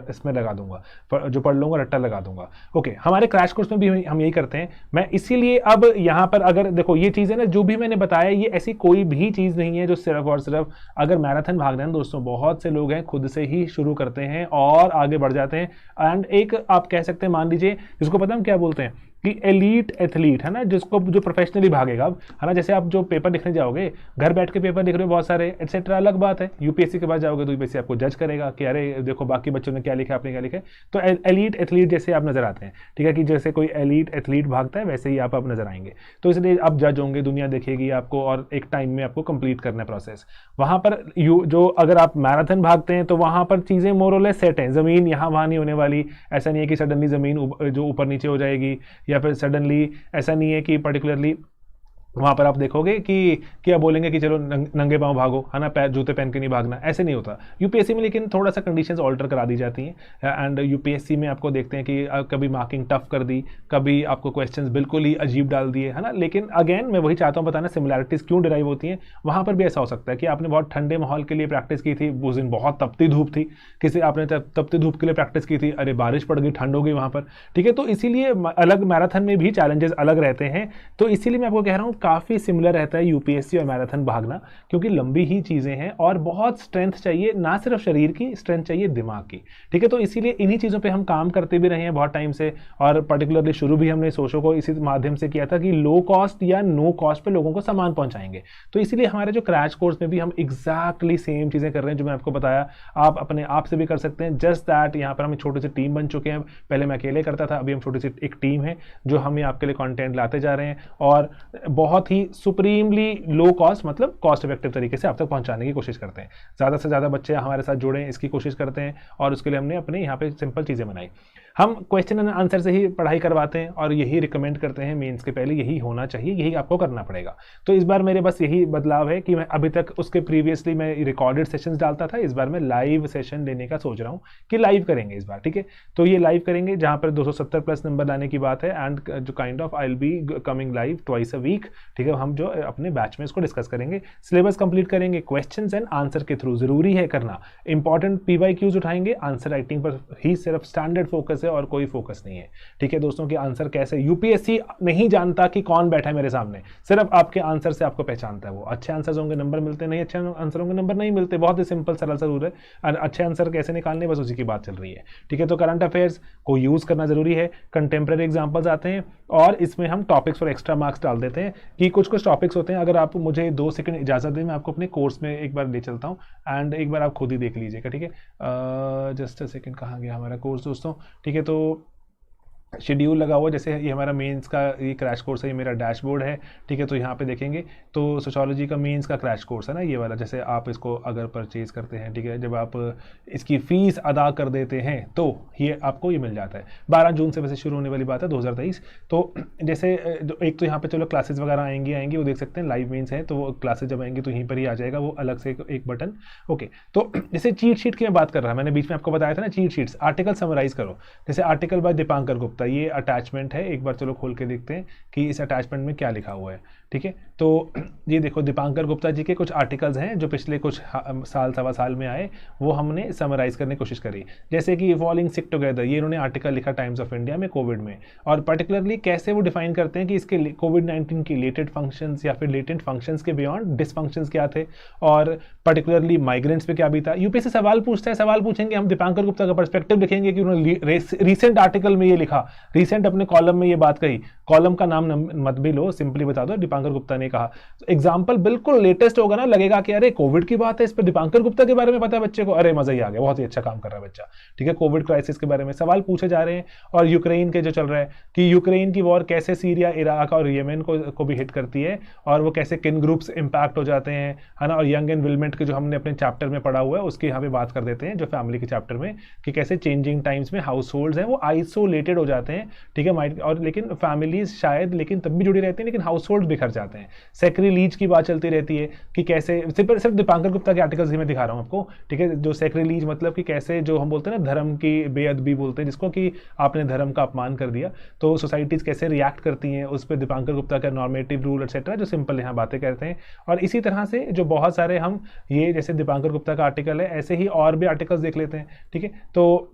इसमें लगा दूंगा, जो पढ़ लूंगा रट्टा लगा दूंगा। ओके, हमारे क्रैश कोर्स में भी हम यही करते हैं। मैं इसीलिए अब यहाँ पर अगर देखो ये चीज़ है ना, जो भी मैंने बताया, ये ऐसी कोई भी चीज़ नहीं है जो सिर्फ और सिर्फ अगर मैराथन भागना है दोस्तों, बहुत से लोग हैं खुद से ही शुरू करते हैं और आगे बढ़ जाते हैं। एंड एक आप कह सकते हैं, मान लीजिए, जिसको पता हम क्या बोलते हैं कि एलीट एथलीट, है ना, जिसको जो प्रोफेशनली भागेगा, है ना, जैसे आप जो पेपर लिखने जाओगे, घर बैठ के पेपर लिख रहे हो बहुत सारे एटसेट्रा, अलग बात है, यूपीएससी के पास जाओगे तो यूपीएससी आपको जज करेगा कि अरे देखो बाकी बच्चों ने क्या लिखा, आपने क्या लिखा है। तो एलीट एथलीट जैसे आप नजर आते हैं, ठीक है, कि जैसे कोई एलीट एथलीट भागता है वैसे ही आप अब नजर आएंगे। तो इसलिए आप जज होंगे, दुनिया देखेगी आपको, और एक टाइम में आपको कंप्लीट करना है प्रोसेस। वहां पर जो अगर आप मैराथन भागते हैं तो वहां पर चीजें मोरलेस सेट हैं, जमीन यहाँ वहां नहीं होने वाली, ऐसा नहीं है कि सडनली जमीन जो ऊपर नीचे हो जाएगी, या फिर सडनली ऐसा नहीं है कि पर्टिकुलरली वहाँ पर आप देखोगे कि आप बोलेंगे कि चलो नंगे पाँव भागो, है ना, पैर जूते पहन के नहीं भागना, ऐसे नहीं होता यूपीएससी में। लेकिन थोड़ा सा कंडीशंस ऑल्टर करा दी जाती हैं। एंड यूपीएससी में आपको देखते हैं कि कभी मार्किंग टफ कर दी, कभी आपको क्वेश्चंस बिल्कुल ही अजीब डाल दिए, है ना। लेकिन अगेन मैं वही चाहता हूँ बताना, सिमिलैरिटीज़ क्यों डिराइव होती हैं। वहाँ पर भी ऐसा हो सकता है कि आपने बहुत ठंडे माहौल के लिए प्रैक्टिस की थी, उस दिन बहुत तपती धूप थी, किसी आपने तपती धूप के लिए प्रैक्टिस की थी, अरे बारिश पड़ गई, ठंड हो गई वहाँ पर, ठीक है। तो इसीलिए अलग मैराथन में भी चैलेंजेस अलग रहते हैं। तो इसीलिए मैं आपको कह रहा हूँ काफ़ी सिमिलर रहता है यूपीएससी और मैराथन भागना, क्योंकि लंबी ही चीज़ें हैं और बहुत स्ट्रेंथ चाहिए, ना सिर्फ शरीर की स्ट्रेंथ चाहिए, दिमाग की, ठीक है। तो इसीलिए इन्हीं चीज़ों पे हम काम करते भी रहे हैं बहुत टाइम से, और पर्टिकुलरली शुरू भी हमने सोशो को इसी माध्यम से किया था कि लो कॉस्ट या नो कॉस्ट पे लोगों को सामान पहुंचाएंगे। तो इसीलिए हमारे जो क्रैश कोर्स में भी हम एग्जैक्टली सेम चीज़ें कर रहे हैं जो मैं आपको बताया, आप अपने आप से भी कर सकते हैं। जस्ट दैट यहाँ पर हम छोटी सी टीम बन चुके हैं, पहले मैं अकेले करता था, अभी हम छोटी सी एक टीम है जो हम आपके लिए कंटेंट लाते जा रहे हैं, और बहुत ही सुप्रीमली लो कॉस्ट, मतलब कॉस्ट इफेक्टिव तरीके से आप तक पहुंचाने की कोशिश करते हैं। ज़्यादा से ज़्यादा बच्चे हमारे साथ जुड़ें इसकी कोशिश करते हैं, और उसके लिए हमने अपने यहाँ पे सिंपल चीज़ें बनाई। हम क्वेश्चन एंड आंसर से ही पढ़ाई करवाते हैं और यही रिकमेंड करते हैं मेंस के पहले, यही होना चाहिए, यही आपको करना पड़ेगा। तो इस बार मेरे बस यही बदलाव है कि मैं अभी तक उसके प्रीवियसली मैं रिकॉर्डेड सेशंस डालता था, इस बार मैं लाइव सेशन लेने का सोच रहा हूँ कि लाइव करेंगे इस बार, ठीक है। तो ये लाइव करेंगे जहाँ पर 270 प्लस नंबर लाने की बात है, एंड जो kind of I will be coming live twice a week, ठीक है। हम जो अपने बैच में इसको डिस्कस करेंगे, सिलेबस कंप्लीट करेंगे क्वेश्चन एंड आंसर के थ्रू, जरूरी है करना, इंपॉर्टेंट PYQs उठाएंगे, आंसर राइटिंग पर ही सिर्फ स्टैंडर्ड फोकस है और कोई फोकस नहीं है, ठीक है दोस्तों। कि आंसर कैसे, यूपीएससी नहीं जानता कि कौन बैठा है मेरे सामने, सिर्फ आपके आंसर से आपको पहचानता है वो। अच्छे आंसर होंगे नंबर मिलते, नहीं अच्छे आंसर होंगे नंबर नहीं मिलते, बहुत ही सिंपल सरल सा रूल है। अच्छे आंसर कैसे निकालने, बस उसी की बात चल रही है, ठीक है। तो करंट अफेयर्स को यूज करना जरूरी है, कंटेम्प्रेरी एग्जांपल्स आते हैं, और इसमें हम टॉपिक्स और एक्स्ट्रा मार्क्स डाल देते हैं कि कुछ टॉपिक्स होते हैं। अगर आप मुझे 2 सेकंड इजाजत दें, मैं आपको अपने कोर्स में एक बार ले चलता हूं, एंड एक बार आप खुद ही देख लीजिएगा, ठीक है। जस्ट अ सेकंड, कहाँ गया हमारा कोर्स दोस्तों, ठीक है। तो शेड्यूल लगा हुआ, जैसे ये हमारा मेंस का ये क्रैश कोर्स है, ये मेरा डैशबोर्ड है, ठीक है। तो यहाँ पे देखेंगे तो सोशियोलॉजी का मेंस का क्रैश कोर्स है ना, ये वाला। जैसे आप इसको अगर परचेज करते हैं, ठीक है, जब आप इसकी फीस अदा कर देते हैं तो ये आपको ये मिल जाता है। 12 जून से वैसे शुरू होने वाली बात है 2023। तो जैसे एक तो यहाँ पे चलो क्लासेस वगैरह आएंगी वो देख सकते हैं, लाइव मेंस है, तो वो क्लासेस जब आएंगी तो यहीं पर ही आ जाएगा वो अलग से एक बटन, ओके। तो जैसे चीट शीट की मैं बात कर रहा, मैंने बीच में आपको बताया था ना, चीट शीट्स, आर्टिकल समराइज करो। जैसे आर्टिकल बाय दीपांकर गुप्ता, ये अटैचमेंट है, एक बार चलो खोल के देखते हैं कि इस अटैचमेंट में क्या लिखा हुआ है, ठीक है। तो ये देखो दीपांकर गुप्ता जी के कुछ आर्टिकल्स हैं जो पिछले कुछ साल सवा साल में आए, वो हमने समराइज करने की कोशिश करी। जैसे कि फॉलिंग सिक टुगेदर, ये इन्होंने आर्टिकल लिखा टाइम्स ऑफ इंडिया में कोविड में, और पर्टिकुलरली कैसे वो डिफाइन करते हैं कि इसके कोविड-19 की लेटेड फंक्शंस या फिर लेटेंट फंक्शंस के बियॉन्ड डिसफंक्शंस क्या थे, और पर्टिकुलरली माइग्रेंट्स पे क्या बीता। यूपीएससी सवाल पूछता है, सवाल पूछेंगे हम, दीपांकर गुप्ता का पर्सपेक्टिव लिखेंगे कि उन्होंने रिसेंट आर्टिकल में ये लिखा, रिसेंट अपने कॉलम में ये बात कही, कॉलम का नाम मत भी लो, सिंपली बता दो दीपांकर गुप्ता ने कहा। एग्जाम्पल बिल्कुल लेटेस्ट होगा ना, लगेगा कि अरे कोविड की बात है, इस पर दीपांकर गुप्ता के बारे में पता है बच्चे को, अरे मजा ही आ गया, बहुत ही अच्छा काम कर रहा है बच्चा, ठीक है। कोविड क्राइसिस के बारे में सवाल पूछे जा रहे हैं, और यूक्रेन के जो चल रहा है कि यूक्रेन की वॉर कैसे सीरिया, इराक और येमेन को भी हिट करती है, और वो कैसे किन ग्रुप्स इंपैक्ट हो जाते हैं, है ना। और यंग एंड विलमेंट के जो हमने अपने चैप्टर में पढ़ा हुआ है उसकी यहाँ पे बात कर देते हैं, जो फैमिली के चैप्टर में, कि कैसे चेंजिंग टाइम्स में हाउस होल्ड हैं वो आइसोलेटेड हो जाते हैं, ठीक है। और लेकिन फैमिलीज शायद लेकिन तब भी जुड़ी रहती हैं, लेकिन हाउस होल्ड बिखर जाते हैं। सेक्रिलीज की बात चलती रहती है कि कैसे, सिर्फ दीपांकर गुप्ता के आर्टिकल्स ही मैं दिखा रहा हूँ आपको, ठीक है। जो सेक्रिलीज मतलब कि कैसे, जो हम बोलते हैं ना धर्म की बेअदबी बोलते हैं जिसको, कि आपने धर्म का अपमान कर दिया, तो सोसाइटीज कैसे रिएक्ट करती हैं उस पर, दीपांकर गुप्ता का नॉर्मेटिव रूल एक्सेट्रा, जो सिंपल यहाँ बातें करते हैं। और इसी तरह से जो बहुत सारे हम ये जैसे दीपांकर गुप्ता का आर्टिकल है, ऐसे ही और भी आर्टिकल्स देख लेते हैं, ठीक है। तो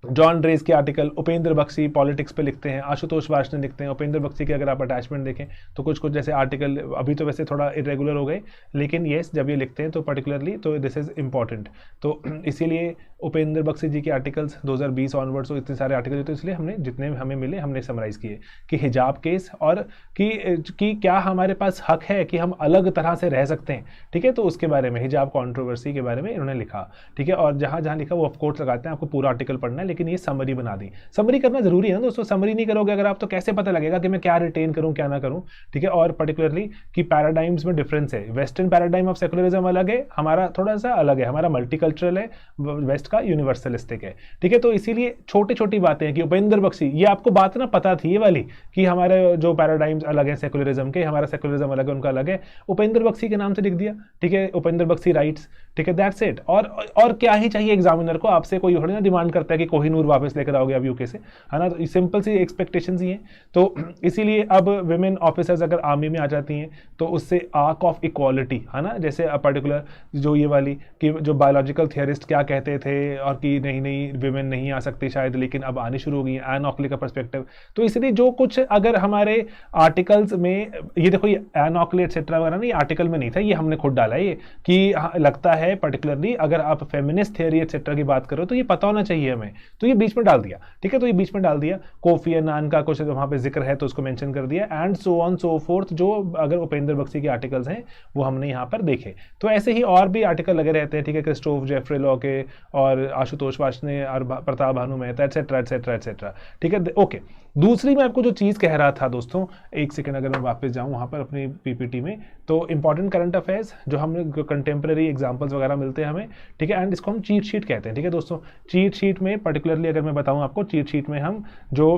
जॉन ड्रेस के आर्टिकल, उपेंद्र बख्शी पॉलिटिक्स पे लिखते हैं, आशुतोष वार्ष्णेय लिखते हैं। उपेंद्र बख्शी के अगर आप अटैचमेंट देखें तो कुछ जैसे आर्टिकल, अभी तो वैसे थोड़ा इरेगुलर हो गए, लेकिन येस जब ये लिखते हैं तो पर्टिकुलरली तो दिस इज इंपॉर्टेंट। तो इसीलिए उपेंद्र बख्शी जी के आर्टिकल्स 2020 ऑनवर्ड्स, तो इतने सारे आर्टिकल, तो इसलिए हमने जितने हमें मिले हमने समराइज किए कि हिजाब केस, और कि क्या हमारे पास हक है कि हम अलग तरह से रह सकते हैं, ठीक है। तो उसके बारे में, हिजाब कॉन्ट्रोवर्सी के बारे में इन्होंने लिखा, ठीक है। और जहाँ जहाँ लिखा वो ऑफकोर्स लगाते हैं, आपको पूरा आर्टिकल पढ़ना है, लेकिन ये समरी बना दी। समरी करना जरूरी है ना दोस्तों, समरी नहीं करोगे अगर आप तो कैसे पता लगेगा कि मैं क्या रिटेन करूं क्या ना करूं, ठीक है। और पर्टिकुलरली कि पैराडाइम्स में डिफरेंस है, वेस्टर्न पैराडाइम ऑफ सेकुलरिज्म अलग है, हमारा थोड़ा सा अलग है, हमारा मल्टीकल्चरल है, वेस्ट का यूनिवर्सलिस्टिक है, ठीक है। तो इसीलिए छोटी छोटी बातें हैं कि उपेंद्र बख्शी, ये आपको बात ना पता थी ये वाली कि हमारे जो पैराडाइम्स अलग है सेकुलरिज्म के, हमारा सेकुलरिज्म अलग है उनका अलग है, उपेंद्र बख्शी के नाम से लिख दिया, ठीक है, उपेंद्र बख्शी राइट्स, ठीक है, दैट्स इट। और क्या ही चाहिए एग्जामिनर को, आपसे कोई थोड़ी ना डिमांड करता है कि कोहिनूर वापस लेकर आओगे अब यूके से, है ना। तो सिंपल सी एक्सपेक्टेशंस ही हैं। तो इसीलिए अब विमेन ऑफिसर्स अगर आर्मी में आ जाती हैं तो उससे आर्क ऑफ इक्वालिटी, है ना, जैसे पर्टिकुलर जो ये वाली कि जो बायोलॉजिकल थियरिस्ट क्या कहते थे और कि नहीं नहीं विमेन नहीं आ सकती शायद, लेकिन अब आनी शुरू हो गई है एन ऑकली का पर्सपेक्टिव। तो इसलिए जो कुछ अगर हमारे आर्टिकल्स में ये देखो, ये एन ऑकली एटसेट्रा वगैरह नहीं आर्टिकल में नहीं था, ये हमने खुद डाला है ये कि लगता है पर्टिकुलरली अगर आप फेमिनिस्ट थियरी एटसेट्रा की बात करो तो ये पता होना चाहिए हमें, तो ये बीच में डाल दिया, ठीक है। तो ये बीच में डाल दिया, कोफी अन्नान का कुछ वहां पे जिक्र है तो उसको मेंशन कर दिया, and so on so fourth, जो अगर उपेंद्र बख्शी के आर्टिकल्स हैं वो हमने यहाँ पर देखे। तो ऐसे ही और भी आर्टिकल लगे रहते हैं, ठीक है, क्रिस्टोफ जेफरे लॉ के और आशुतोष वार्ष्णेय और Pratap Bhanu Mehta etcetera etcetera etcetera, ठीक है। ओके, दूसरी मैं आपको जो चीज कह रहा था दोस्तों, एक सेकंड अगर मैं वापस जाऊं वहां पर अपनी पीपीटी में, तो इंपॉर्टेंट करंट अफेयर्स जो हमने कंटेम्प्रेरी एग्जांपल्स वगैरह मिलते हैं हमें, ठीक है, एंड इसको हम चीट शीट कहते हैं, ठीक है दोस्तों। चीट शीट में पर्टिकुलरली अगर मैं बताऊं आपको, चीट शीट में हम जो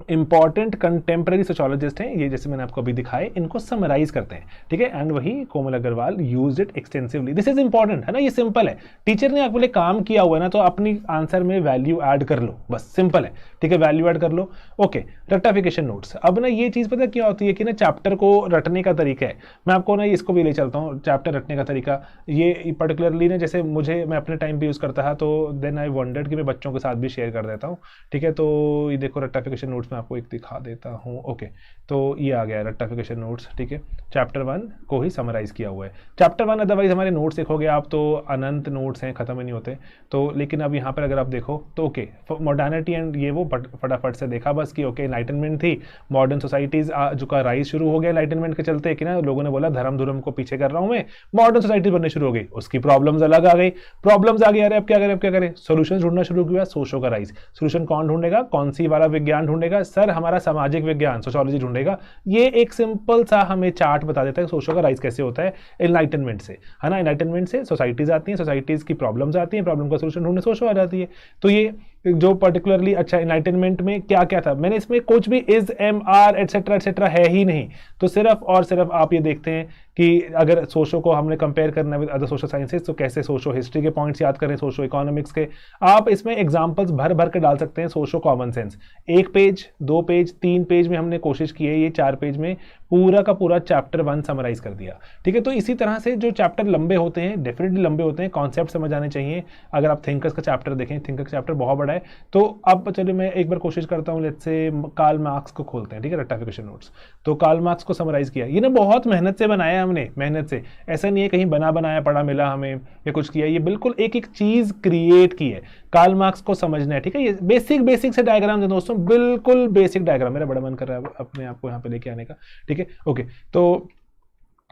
इंपॉर्टेंट कंटेम्प्रेरी सोशियोलॉजिस्ट हैं, ये जैसे मैंने आपको अभी दिखाए, इनको समराइज करते हैं, ठीक है। एंड वही Komal Agarwal used it extensively, this is important, है ना, ये सिंपल है। टीचर ने आपके लिए काम किया हुआ है ना, तो अपनी आंसर में वैल्यू ऐड कर लो, बस सिंपल है, ठीक है, वैल्यू ऐड कर लो। Okay, rectification notes. अब ना ये चीज पता क्या होती है कि ना चैप्टर को रटने का तरीका है, मैं आपको ना इसको भी ले चलता हूँ, चैप्टर रटने का तरीका ये पर्टिकुलरली ना, जैसे मैं अपने टाइम पे यूज करता था, तो देन आई वंडर्ड कि मैं बच्चों के साथ भी शेयर कर देता हूँ, ठीक है। तो ये देखो रेक्टिफिकेशन नोट्स में आपको एक दिखा देता हूं। ओके, तो ये आ गया रेक्टिफिकेशन नोट्स, ठीक है, चैप्टर 1 को ही समराइज किया हुआ है। चैप्टर 1 अदरवाइज हमारे नोट्स देखोगे आप तो अनंत नोट्स हैं, खत्म ही नहीं होते। तो लेकिन अब यहाँ पर अगर आप देखो तो ओके, मॉडर्निटी एंड ये वो फटाफट से देखा बस कि ओके एनलाइटनमेंट थी, मॉडर्न सोसाइटीज जो का राइज शुरू हो गया एनलाइटनमेंट के चलते, कि ना लोगों ने बोला धर्म धुर्म को पीछे कर रहा हूं मैं, मॉडर्न सोसाइटीज बनने शुरू हो गई, उसकी प्रॉब्लम्स अलग आ गई, प्रॉब्लम्स आ गई, अरे अब क्या करें अब क्या करें, सोल्यूशन ढूंढना शुरू किया, सोशो का राइज। सोल्यूशन कौन ढूंढेगा, कौन सी वाला विज्ञान ढूंढेगा, सर हमारा सामाजिक विज्ञान सोशियोलॉजी ढूंढेगा। ये एक सिंपल सा हमें चार्ट बता देता है सोशो का राइज कैसे होता है एनलाइटनमेंट से, है ना। एनलाइटनमेंट से सोसाइटीज आती हैं, सोसाइटीज की प्रॉब्लम्स आती हैं, प्रॉब्लम का सोल्यूशन ढूंढने सोशो आ जाती है। तो ये जो पर्टिकुलरली अच्छा एनलाइटनमेंट में क्या क्या था, मैंने इसमें कुछ भी is M R etcetera etcetera है ही नहीं, तो सिर्फ और सिर्फ आप ये देखते हैं कि अगर सोशो को हमने कंपेयर करना विद अदर सोशल साइंसेज तो कैसे सोशो हिस्ट्री के पॉइंट्स याद करें, सोशो इकोनॉमिक्स के, आप इसमें एग्जांपल्स भर भर के डाल सकते हैं। Socio common sense 1 page 2 page 3 page में हमने कोशिश की है, ये 4 पेज में पूरा का पूरा चैप्टर 1 समराइज कर दिया, ठीक है। तो इसी तरह से जो चैप्टर लंबे होते हैं, डेफिनेटली लंबे होते हैं, कॉन्सेप्ट समझ आने चाहिए। अगर आप थिंकर्स का चैप्टर देखें, थिंकर्स का चैप्टर बहुत बड़ा है, तो अब चलिए मैं एक बार कोशिश करता हूँ, लेट्स से कार्ल मार्क्स को खोलते हैं, ठीक है, रेक्टिफिकेशन नोट्स। तो कार्ल मार्क्स को समराइज किया, ये ना बहुत मेहनत से बनाया हमने, मेहनत से, ऐसा नहीं है कहीं बना बनाया पड़ा मिला हमें या कुछ किया, ये बिल्कुल एक एक चीज क्रिएट की है, कार्ल मार्क्स को समझना है, ठीक है। ये बेसिक से डायग्राम है दोस्तों, बिल्कुल बेसिक डायग्राम, मेरा बड़ा मन कर रहा है अपने आप को यहाँ पे लेके आने का, ठीक है। ओके, तो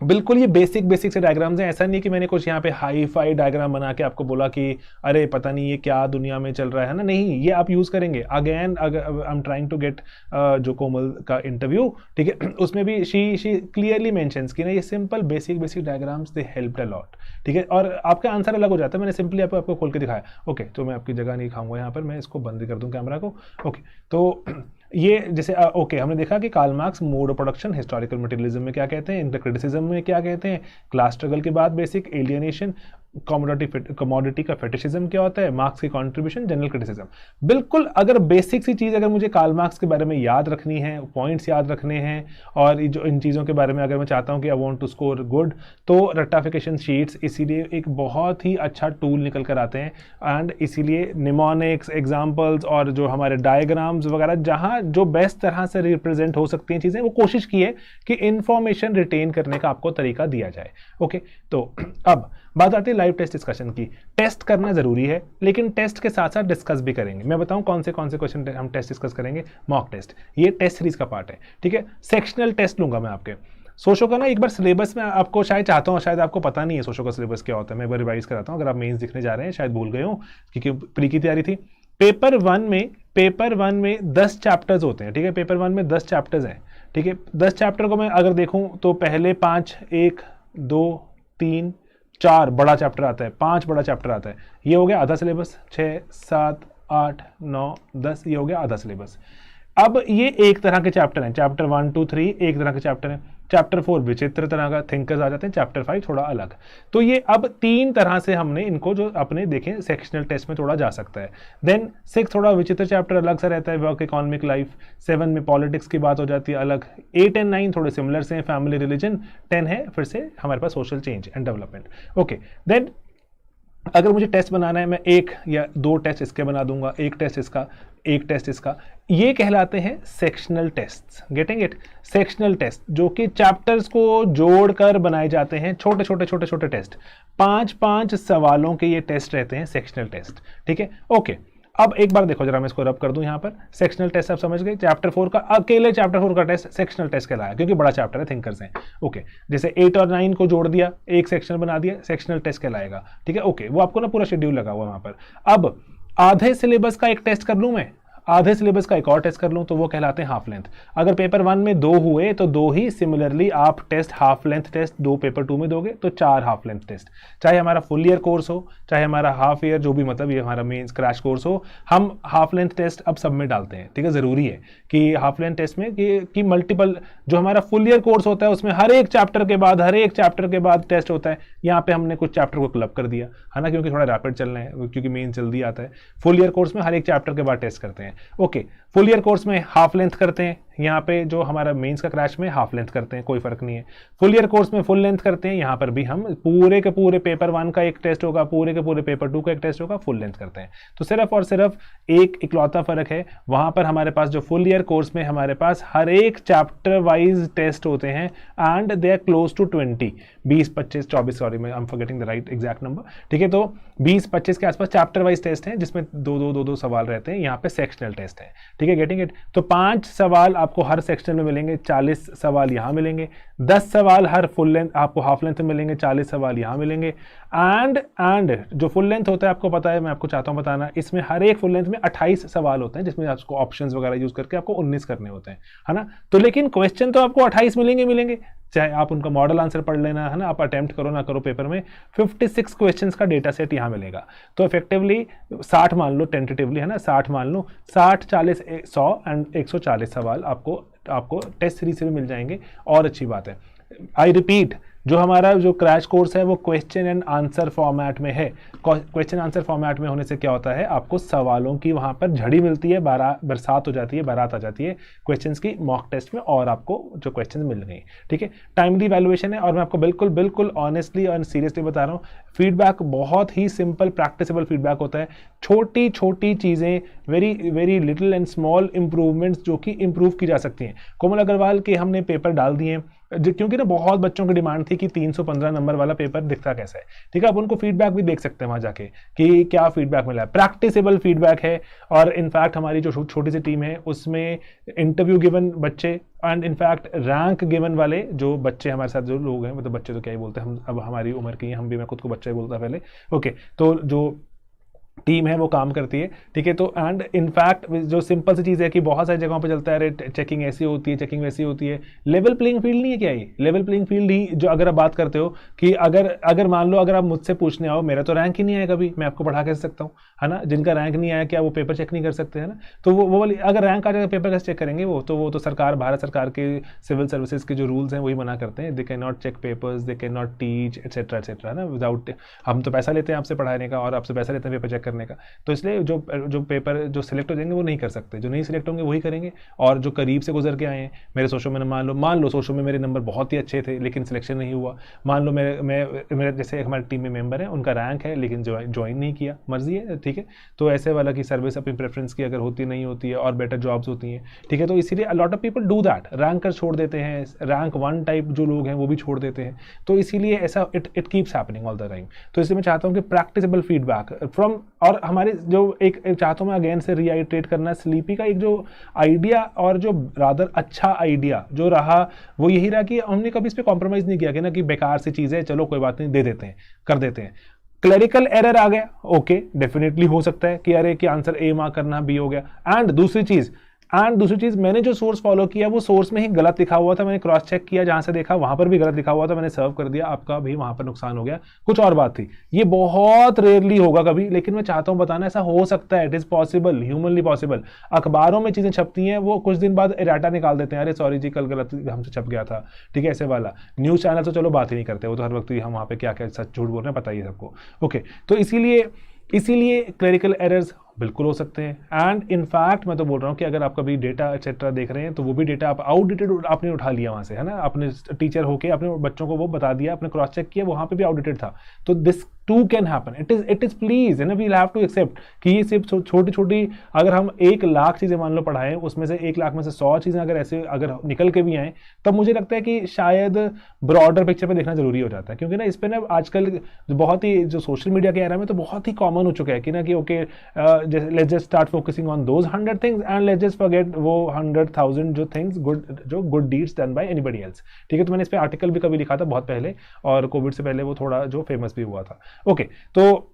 बिल्कुल ये बेसिक से डायग्राम्स हैं, ऐसा नहीं कि मैंने कुछ यहाँ पे हाई फाई डायग्राम बना के आपको बोला कि अरे पता नहीं ये क्या दुनिया में चल रहा है ना, नहीं, ये आप यूज करेंगे। Again I am trying to get जो कोमल का इंटरव्यू, ठीक है, उसमें भी शी क्लियरली मेंशंस कि ना ये simple basic diagrams they helped a lot, ठीक है, और आपका आंसर अलग हो जाता है। मैंने सिंपली आपको खोल के दिखाया। ओके, तो मैं आपकी जगह नहीं खाऊंगा यहाँ पर, मैं इसको बंद कर दूँ कैमरा को। ओके, तो ये जैसे ओके हमने देखा कि Karl Marx mode of production, historical materialism में क्या कहते हैं, इंटर क्रिटिसिज्म में क्या कहते हैं, क्लास स्ट्रगल के बाद बेसिक एलियनेशन, कमोडिटी का फेटिशिज्म क्या होता है, मार्क्स की कंट्रीब्यूशन, जनरल क्रिटिसिज्म। बिल्कुल अगर बेसिक सी चीज़ अगर मुझे कार्ल मार्क्स के बारे में याद रखनी है, पॉइंट्स याद रखने हैं, और जो इन चीज़ों के बारे में अगर मैं चाहता हूं कि I want to score good, तो रेक्टिफिकेशन शीट्स इसीलिए एक बहुत ही अच्छा टूल निकल कर आते हैं। एंड इसीलिए निमोनिक्स एग्जाम्पल्स और जो हमारे डायग्राम्स वगैरह जहाँ जो बेस्ट तरह से रिप्रेजेंट हो सकती हैं चीज़ें, वो कोशिश की है कि इंफॉर्मेशन रिटेन करने का आपको तरीका दिया जाए। ओके, तो अब बात आती है लाइव टेस्ट डिस्कशन की। टेस्ट करना जरूरी है, लेकिन टेस्ट के साथ साथ डिस्कस भी करेंगे। मैं बताऊं कौन से क्वेश्चन हम टेस्ट डिस्कस करेंगे। मॉक टेस्ट, ये टेस्ट सीरीज का पार्ट है, ठीक है। सेक्शनल टेस्ट लूंगा मैं आपके सोशो का ना, एक बार सिलेबस में आपको शायद चाहता हूँ, शायद आपको पता नहीं है सोशो का सिलेबस क्या होता है, मैं एक बार रिवाइज कराता हूँ। अगर आप मेंस दिखने जा रहे हैं, शायद भूल गए हो क्योंकि प्री की तैयारी थी। पेपर वन में 10 चैप्टर्स होते हैं, ठीक है, पेपर वन में 10 चैप्टर्स हैं, ठीक है। 10 चैप्टर को मैं अगर देखूं तो पहले 5, 1 2 3 4 बड़ा चैप्टर आता है, 5 बड़ा चैप्टर आता है, ये हो गया आधा सिलेबस। 6 7 8 9 10 ये हो गया आधा सिलेबस। अब ये एक तरह के चैप्टर हैं, चैप्टर 1 2 3 एक तरह के चैप्टर हैं। चैप्टर 4 विचित्र तरह का, थिंकर्स आ जाते हैं। चैप्टर 5 थोड़ा अलग। तो ये अब 3 तरह से हमने इनको जो अपने देखें सेक्शनल टेस्ट में थोड़ा जा सकता है। देन 6 थोड़ा विचित्र चैप्टर अलग सा रहता है, वर्क इकोनॉमिक लाइफ। 7 में पॉलिटिक्स की बात हो जाती है अलग। 8 एंड 9 थोड़े सिमिलर से हैं, फैमिली रिलीजन। 10 है फिर से हमारे पास social change and development. Okay, then अगर मुझे टेस्ट बनाना है, मैं 1 या 2 टेस्ट इसके बना दूंगा, 1 टेस्ट इसका, 1 टेस्ट इसका। ये कहलाते हैं sectional test. Getting it? Sectional test जो कि चैप्टर्स को जोड़कर बनाए जाते हैं, छोटे छोटे छोटे छोटे टेस्ट। 5-5 सवालों के ये टेस्ट रहते हैं, सेक्शनल टेस्ट, ठीक है। ओके, अब एक बार देखो जरा, मैं इसको रब कर दूं यहाँ पर। सेक्शनल टेस्ट आप समझ गए। चैप्टर 4 का, अकेले चैप्टर 4 का टेस्ट सेक्शनल टेस्ट कहलाया, क्योंकि बड़ा चैप्टर है, थिंकर्स हैं। ओके, जैसे 8 और 9 को जोड़ दिया, एक सेक्शन बना दिया, सेक्शनल टेस्ट कहलाएगा, ठीक है। ओके, वो आपको ना पूरा शेड्यूल लगा हुआ वहां पर। अब आधे सिलेबस का एक टेस्ट कर लूं मैं, आधे सिलेबस का एक और टेस्ट कर लूं, तो वो कहलाते हैं हाफ लेंथ। अगर पेपर 1 में 2 हुए तो 2 ही, सिमिलरली आप test half length test 2 paper 2 में दोगे तो 4 हाफ लेंथ टेस्ट। चाहे हमारा फुल ईयर कोर्स हो, चाहे हमारा हाफ ईयर, जो भी मतलब ये हमारा मेंस क्रैश कोर्स हो, हम हाफ लेंथ टेस्ट अब सब में डालते हैं, ठीक है। जरूरी है कि हाफ लेंथ टेस्ट में कि मल्टीपल, जो हमारा फुल ईयर कोर्स होता है उसमें हर एक चैप्टर के बाद टेस्ट होता है। यहाँ पे हमने कुछ चैप्टर को क्लब कर दिया है ना, क्योंकि थोड़ा रैपिड चलना है, क्योंकि मेंस जल्दी आता है। फुल ईयर कोर्स में हर एक चैप्टर के बाद टेस्ट करते हैं। ओके, फुल ईयर कोर्स में हाफ लेंथ करते हैं, यहाँ पे जो हमारा मेंस का क्रैश में हाफ लेंथ करते हैं, कोई फर्क नहीं है। फुल ईयर कोर्स में फुल लेंथ करते हैं, यहाँ पर भी हम पूरे के पूरे पेपर 1 का एक टेस्ट होगा, पूरे के पूरे पेपर 2 का एक टेस्ट होगा, फुल लेंथ करते हैं। तो सिर्फ और सिर्फ एक इकलौता फर्क है, वहां पर हमारे पास जो फुल ईयर कोर्स में हमारे पास हर एक चैप्टर वाइज टेस्ट होते हैं, and they are close to 20 25 24, sorry मैं I am forgetting the right exact number, ठीक है। तो 20-25 के आसपास चैप्टर वाइज टेस्ट हैं, जिसमें 2-2 सवाल रहते हैं। यहाँ पे सेक्शनल टेस्ट है, ठीक है। Getting it? तो 5 सवाल आपको हर सेक्शन में मिलेंगे, 40 सवाल यहाँ मिलेंगे। 10 सवाल हर फुल लेंथ आपको हाफ लेंथ में मिलेंगे, 40 सवाल यहाँ मिलेंगे। एंड जो फुल लेंथ होता है आपको पता है, मैं आपको चाहता हूँ बताना, इसमें हर एक फुल लेंथ में 28 सवाल होते हैं, जिसमें आपको ऑप्शंस वगैरह यूज करके आपको 19 करने होते हैं, है ना। तो लेकिन क्वेश्चन तो आपको 28 मिलेंगे, चाहे आप उनका मॉडल आंसर पढ़ लेना, है ना, आप अटेम्प्ट करो ना करो पेपर में। 56 क्वेश्चंस का डेटा सेट यहाँ मिलेगा। तो इफेक्टिवली 60 मान लो, टेंटेटिवली, है ना, 60 मान लो, 60 40 100 एंड 140 सवाल आपको टेस्ट सीरीज से भी मिल जाएंगे। और अच्छी बात है, आई रिपीट, जो हमारा जो क्रैश कोर्स है वो क्वेश्चन एंड आंसर फॉर्मेट में है। क्वेश्चन आंसर फॉर्मेट में होने से क्या होता है, आपको सवालों की वहां पर झड़ी मिलती है, बरसात हो जाती है, बारात आ जाती है क्वेश्चंस की मॉक टेस्ट में, और आपको जो क्वेश्चंस मिल गए, ठीक है। टाइमली वैल्यूएशन है, और मैं आपको बिल्कुल ऑनेस्टली और सीरियसली बता रहा हूँ, फीडबैक बहुत ही सिंपल प्रैक्टिसेबल फीडबैक होता है। छोटी छोटी चीज़ें, very little and small improvements जो कि इंप्रूव की जा सकती हैं। कोमल अग्रवाल के हमने पेपर डाल दिए, क्योंकि ना बहुत बच्चों की डिमांड थी कि 315 नंबर वाला पेपर दिखता कैसा है, ठीक है। आप उनको फीडबैक भी देख सकते हैं वहां जाके कि क्या फीडबैक मिला है, प्रैक्टिसेबल फीडबैक है। और इनफैक्ट हमारी जो छोटी सी टीम है उसमें इंटरव्यू गिवन बच्चे एंड इनफैक्ट रैंक गिवन वाले जो बच्चे हमारे साथ जो लोग हैं, मतलब बच्चे तो क्या ही बोलते हैं, हम अब हमारी उम्र की हैं, हम भी, मैं खुद को बच्चा ही बोलता पहले। ओके, तो जो टीम है वो काम करती है, ठीक है। तो एंड इनफैक्ट जो सिंपल सी चीज़ है कि बहुत सारी जगहों पे चलता है, अरे चेकिंग ऐसी होती है, चेकिंग वैसी होती है। लेवल प्लेइंग फील्ड नहीं है क्या ये? लेवल प्लेइंग फील्ड ही, जो अगर आप बात करते हो कि अगर मान लो अगर आप मुझसे पूछने आओ, मेरा तो रैंक ही नहीं आया कभी, मैं आपको पढ़ा कैसे सकता हूँ, है ना। जिनका रैंक नहीं आया क्या वो पेपर चेक नहीं कर सकते, है ना। तो वो वाली, अगर रैंक आ जाएगा पेपर कैसे चेक करेंगे? वो तो सरकार, भारत सरकार के सिविल सर्विसेज के जो रूल्स हैं वही मना करते हैं। They can not check papers, they can not teach etcetera, है ना, विदाउट, हम तो पैसा लेते हैं आपसे पढ़ाने का और आपसे पैसा लेते हैं पेपर चेक करने का। तो इसलिए जो पेपर जो सिलेक्ट हो जाएंगे वो नहीं कर सकते, जो नहीं सिलेक्ट होंगे वही करेंगे। और जो करीब से गुजर के आए हैं, मेरे सोशो में मान लो सोशो में मेरे नंबर बहुत ही अच्छे थे लेकिन सिलेक्शन नहीं हुआ। मान लो मेरे जैसे हमारी टीम में मेंबर है, उनका रैंक है लेकिन ज्वाइन नहीं किया, मर्जी है, ठीक है। तो ऐसे वाला की सर्विस अपनी प्रेफरेंस की अगर होती नहीं होती है और बेटर जॉब्स होती हैं, ठीक है। तो इसीलिए a lot of people do that, rank कर छोड़ देते हैं, रैंक 1 टाइप जो लोग हैं वो भी छोड़ देते हैं। तो इसीलिए ऐसा it keeps happening all the time. तो इसलिए मैं चाहता हूँ कि प्रैक्टिसेबल फीडबैक फ्रॉम, और हमारे जो एक चाहता हूँ मैं अगेन से रीआइट्रेट करना, स्लीपी का एक जो आइडिया और जो रादर अच्छा आइडिया जो रहा वो यही रहा कि हमने कभी इस पर कॉम्प्रोमाइज़ नहीं किया कि ना कि बेकार सी चीज़ है, चलो कोई बात नहीं, दे देते हैं, कर देते हैं। क्लरिकल एरर आ गया, ओके डेफिनेटली हो सकता है कि अरे कि आंसर ए मार्क करना बी हो गया। एंड दूसरी चीज मैंने जो सोर्स फॉलो किया वो सोर्स में ही गलत लिखा हुआ था, मैंने क्रॉस चेक किया, जहां से देखा वहां पर भी गलत लिखा हुआ था, मैंने सर्व कर दिया, आपका भी वहां पर नुकसान हो गया, कुछ और बात थी। ये बहुत रेयरली होगा कभी, लेकिन मैं चाहता हूं बताना ऐसा हो सकता है, it is possible, humanly possible. अखबारों में चीजें छपती हैं, वो कुछ दिन बाद इराटा निकाल देते हैं, अरे सॉरी जी कल गलत हमसे छप गया था, ठीक है ऐसे वाला। न्यूज चैनल तो चलो बात ही नहीं करते, वो तो हर वक्त हम वहां पे क्या क्या सच झूठ बोल रहे हैं पता ही है सबको, ओके। तो इसीलिए क्लरिकल एरर्स बिल्कुल हो सकते हैं। एंड इनफैक्ट मैं तो बोल रहा हूँ कि अगर आप कभी डेटा एक्सेट्रा देख रहे हैं तो वो भी डेटा आप आउटडेटेड आपने उठा लिया वहाँ से, है ना, अपने टीचर होके अपने बच्चों को वो बता दिया, आपने क्रॉस चेक किया, वहाँ पे भी आउटडेटेड था। तो this too can happen, it is please, है ना, वी हैव टू एक्सेप्ट कि ये सिर्फ छोटी छोटी, अगर हम 1,00,000 चीज़ें मान लो पढ़ाएं, उसमें से 1,00,000 में से 100 चीज़ें अगर ऐसे अगर निकल के भी आएँ, तब मुझे लगता है कि शायद ब्रॉडर पिक्चर पे देखना जरूरी हो जाता है। क्योंकि ना इस पर ना आजकल बहुत ही जो सोशल मीडिया के एरा में तो बहुत ही कॉमन हो चुका है कि ना कि okay let's just start focusing on those 100 things and let's just forget वो 100,000 जो things good deeds done by anybody else, ठीक है। तो मैंने इस पर आर्टिकल भी कभी लिखा था बहुत पहले, और कोविड से पहले वो थोड़ा जो फेमस भी हुआ था, ओके। तो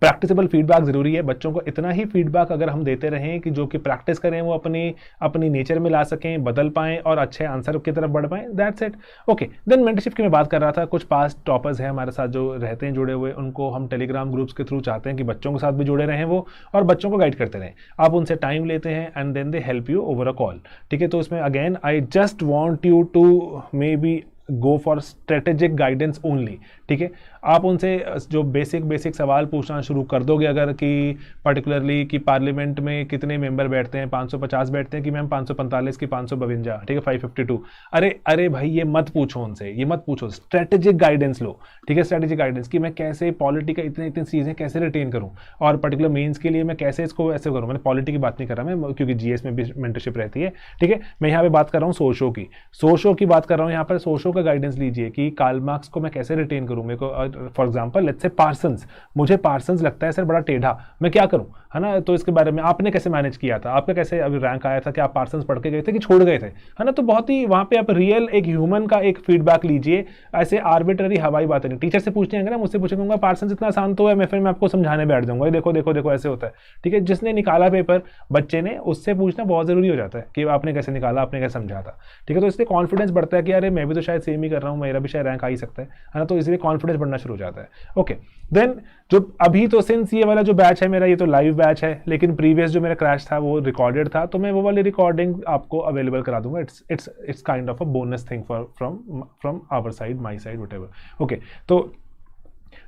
प्रैक्टिसेबल फीडबैक जरूरी है, बच्चों को इतना ही फीडबैक अगर हम देते रहें कि जो कि प्रैक्टिस करें, वो अपनी नेचर में ला सकें, बदल पाएं और अच्छे आंसर की तरफ बढ़ पाएं, that's it, okay. Then mentorship की मैं बात कर रहा था, कुछ पास टॉपर्स हैं हमारे साथ जो रहते हैं जुड़े हुए, उनको हम टेलीग्राम ग्रुप्स के थ्रू चाहते हैं कि बच्चों के साथ भी जुड़े रहें वो, और बच्चों को गाइड करते रहें। आप उनसे टाइम लेते हैं and then they help you over a call, ठीक है। तो इसमें again I just want you to maybe go for strategic guidance only, ठीक है। आप उनसे जो बेसिक सवाल पूछना शुरू कर दोगे, अगर कि पर्टिकुलरली कि पार्लियामेंट में कितने मेंबर बैठते हैं, 550 बैठते हैं कि मैम 545 की 552, ठीक है 552, अरे भाई ये मत पूछो उनसे, ये मत पूछो, स्ट्रेटेजिक गाइडेंस लो, ठीक है। स्ट्रेटेजिक गाइडेंस कि मैं कैसे पॉलिटी का इतनी चीज़ें कैसे रिटेन करूँ, और पर्टिकुलर मेंस के लिए मैं कैसे इसको ऐसे करूँ। मैंने पॉलिटी की बात नहीं कर रहा मैं, क्योंकि जीएस में भी मेंटरशिप रहती है, ठीक है। मैं यहाँ पे बात कर रहा हूँ सोशो की बात कर रहा हूँ यहाँ पर। सोशो का गाइडेंस लीजिए कि कार्ल मार्क्स को मैं कैसे रिटेन करूँ। मेरे को for example let's say Parsons, मुझे पार्सन्स लगता है सर बड़ा टेढ़ा, मैं क्या करूँ, है ना। तो इसके बारे में आपने कैसे मैनेज किया था, आपका कैसे अभी रैंक आया था, कि आप पार्सन्स पढ़ के गए थे कि छोड़ गए थे, है ना। तो बहुत ही वहाँ पे आप रियल एक ह्यूमन का एक फीडबैक लीजिए, ऐसे आर्बिट्ररी हवाई बातें नहीं। टीचर से पूछने आएंगे ना, मुझसे पूछूंगा पार्सन्स इतना आसान तो है, मैं फिर मैं आपको समझाने बैठ जाऊंगा, देखो ऐसे होता है, ठीक है। जिसने निकाला पेपर बच्चे ने, उससे पूछना बहुत जरूरी हो जाता है कि आपने कैसे निकाला, आपने कैसे समझा था, ठीक है। तो इसलिए कॉन्फिडेंस बढ़ता है कि अरे मैं भी तो शायद सेम ही कर रहा हूँ, मेरा भी शायद रैंक आ ही सकता है ना। तो इसलिए कॉन्फिडेंस बढ़ना शुरू हो जाता है, ओके। देन जो अभी तो सिंस ये वाला जो बैच है मेरा, ये तो लाइव बैच है, लेकिन प्रीवियस जो मेरा क्रैश था वो रिकॉर्डेड था, तो मैं वो वाली रिकॉर्डिंग आपको अवेलेबल करा दूंगा। It's kind of a bonus thing from our side, my side, whatever, okay. तो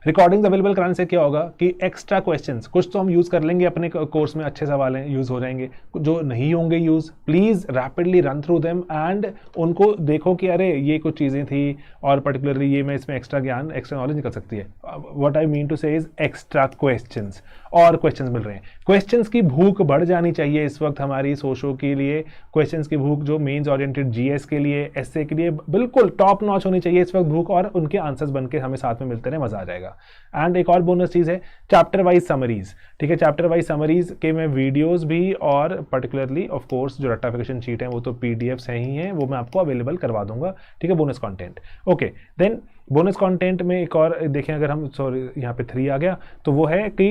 रिकॉर्डिंग्स अवेलेबल कराने से क्या होगा कि एक्स्ट्रा क्वेश्चंस कुछ तो हम यूज़ कर लेंगे अपने कोर्स में, अच्छे सवाल हैं यूज़ हो जाएंगे, जो नहीं होंगे use please rapidly run through them and उनको देखो कि अरे ये कुछ चीज़ें थी, और पर्टिकुलरली ये मैं इसमें एक्स्ट्रा ज्ञान, एक्स्ट्रा नॉलेज निकल सकती है। व्हाट आई मीन टू से इज एक्स्ट्रा क्वेश्चंस, और क्वेश्चंस मिल रहे हैं। क्वेश्चंस की भूख बढ़ जानी चाहिए इस वक्त हमारी सोशो के लिए, क्वेश्चंस की भूख जो मेंस ओरिएंटेड जीएस के लिए, एसए के लिए बिल्कुल टॉप नॉच होनी चाहिए इस वक्त भूख, और उनके आंसर्स बन के हमें साथ में मिलते रहे, मजा आ जाएगा। एंड एक और बोनस चीज़ है चैप्टर वाइज समरीज, ठीक है। चैप्टर वाइज समरीज के मैं वीडियोस भी, और पर्टिकुलरली ऑफ कोर्स जो रट्टाफिकेशन शीट है वो तो पीडीएफ्स हैं ही हैं, वो मैं आपको अवेलेबल करवा दूंगा, ठीक है, bonus content, okay. Then bonus content में एक और देखें, अगर हम सॉरी यहाँ पे 3 आ गया, तो वो है कि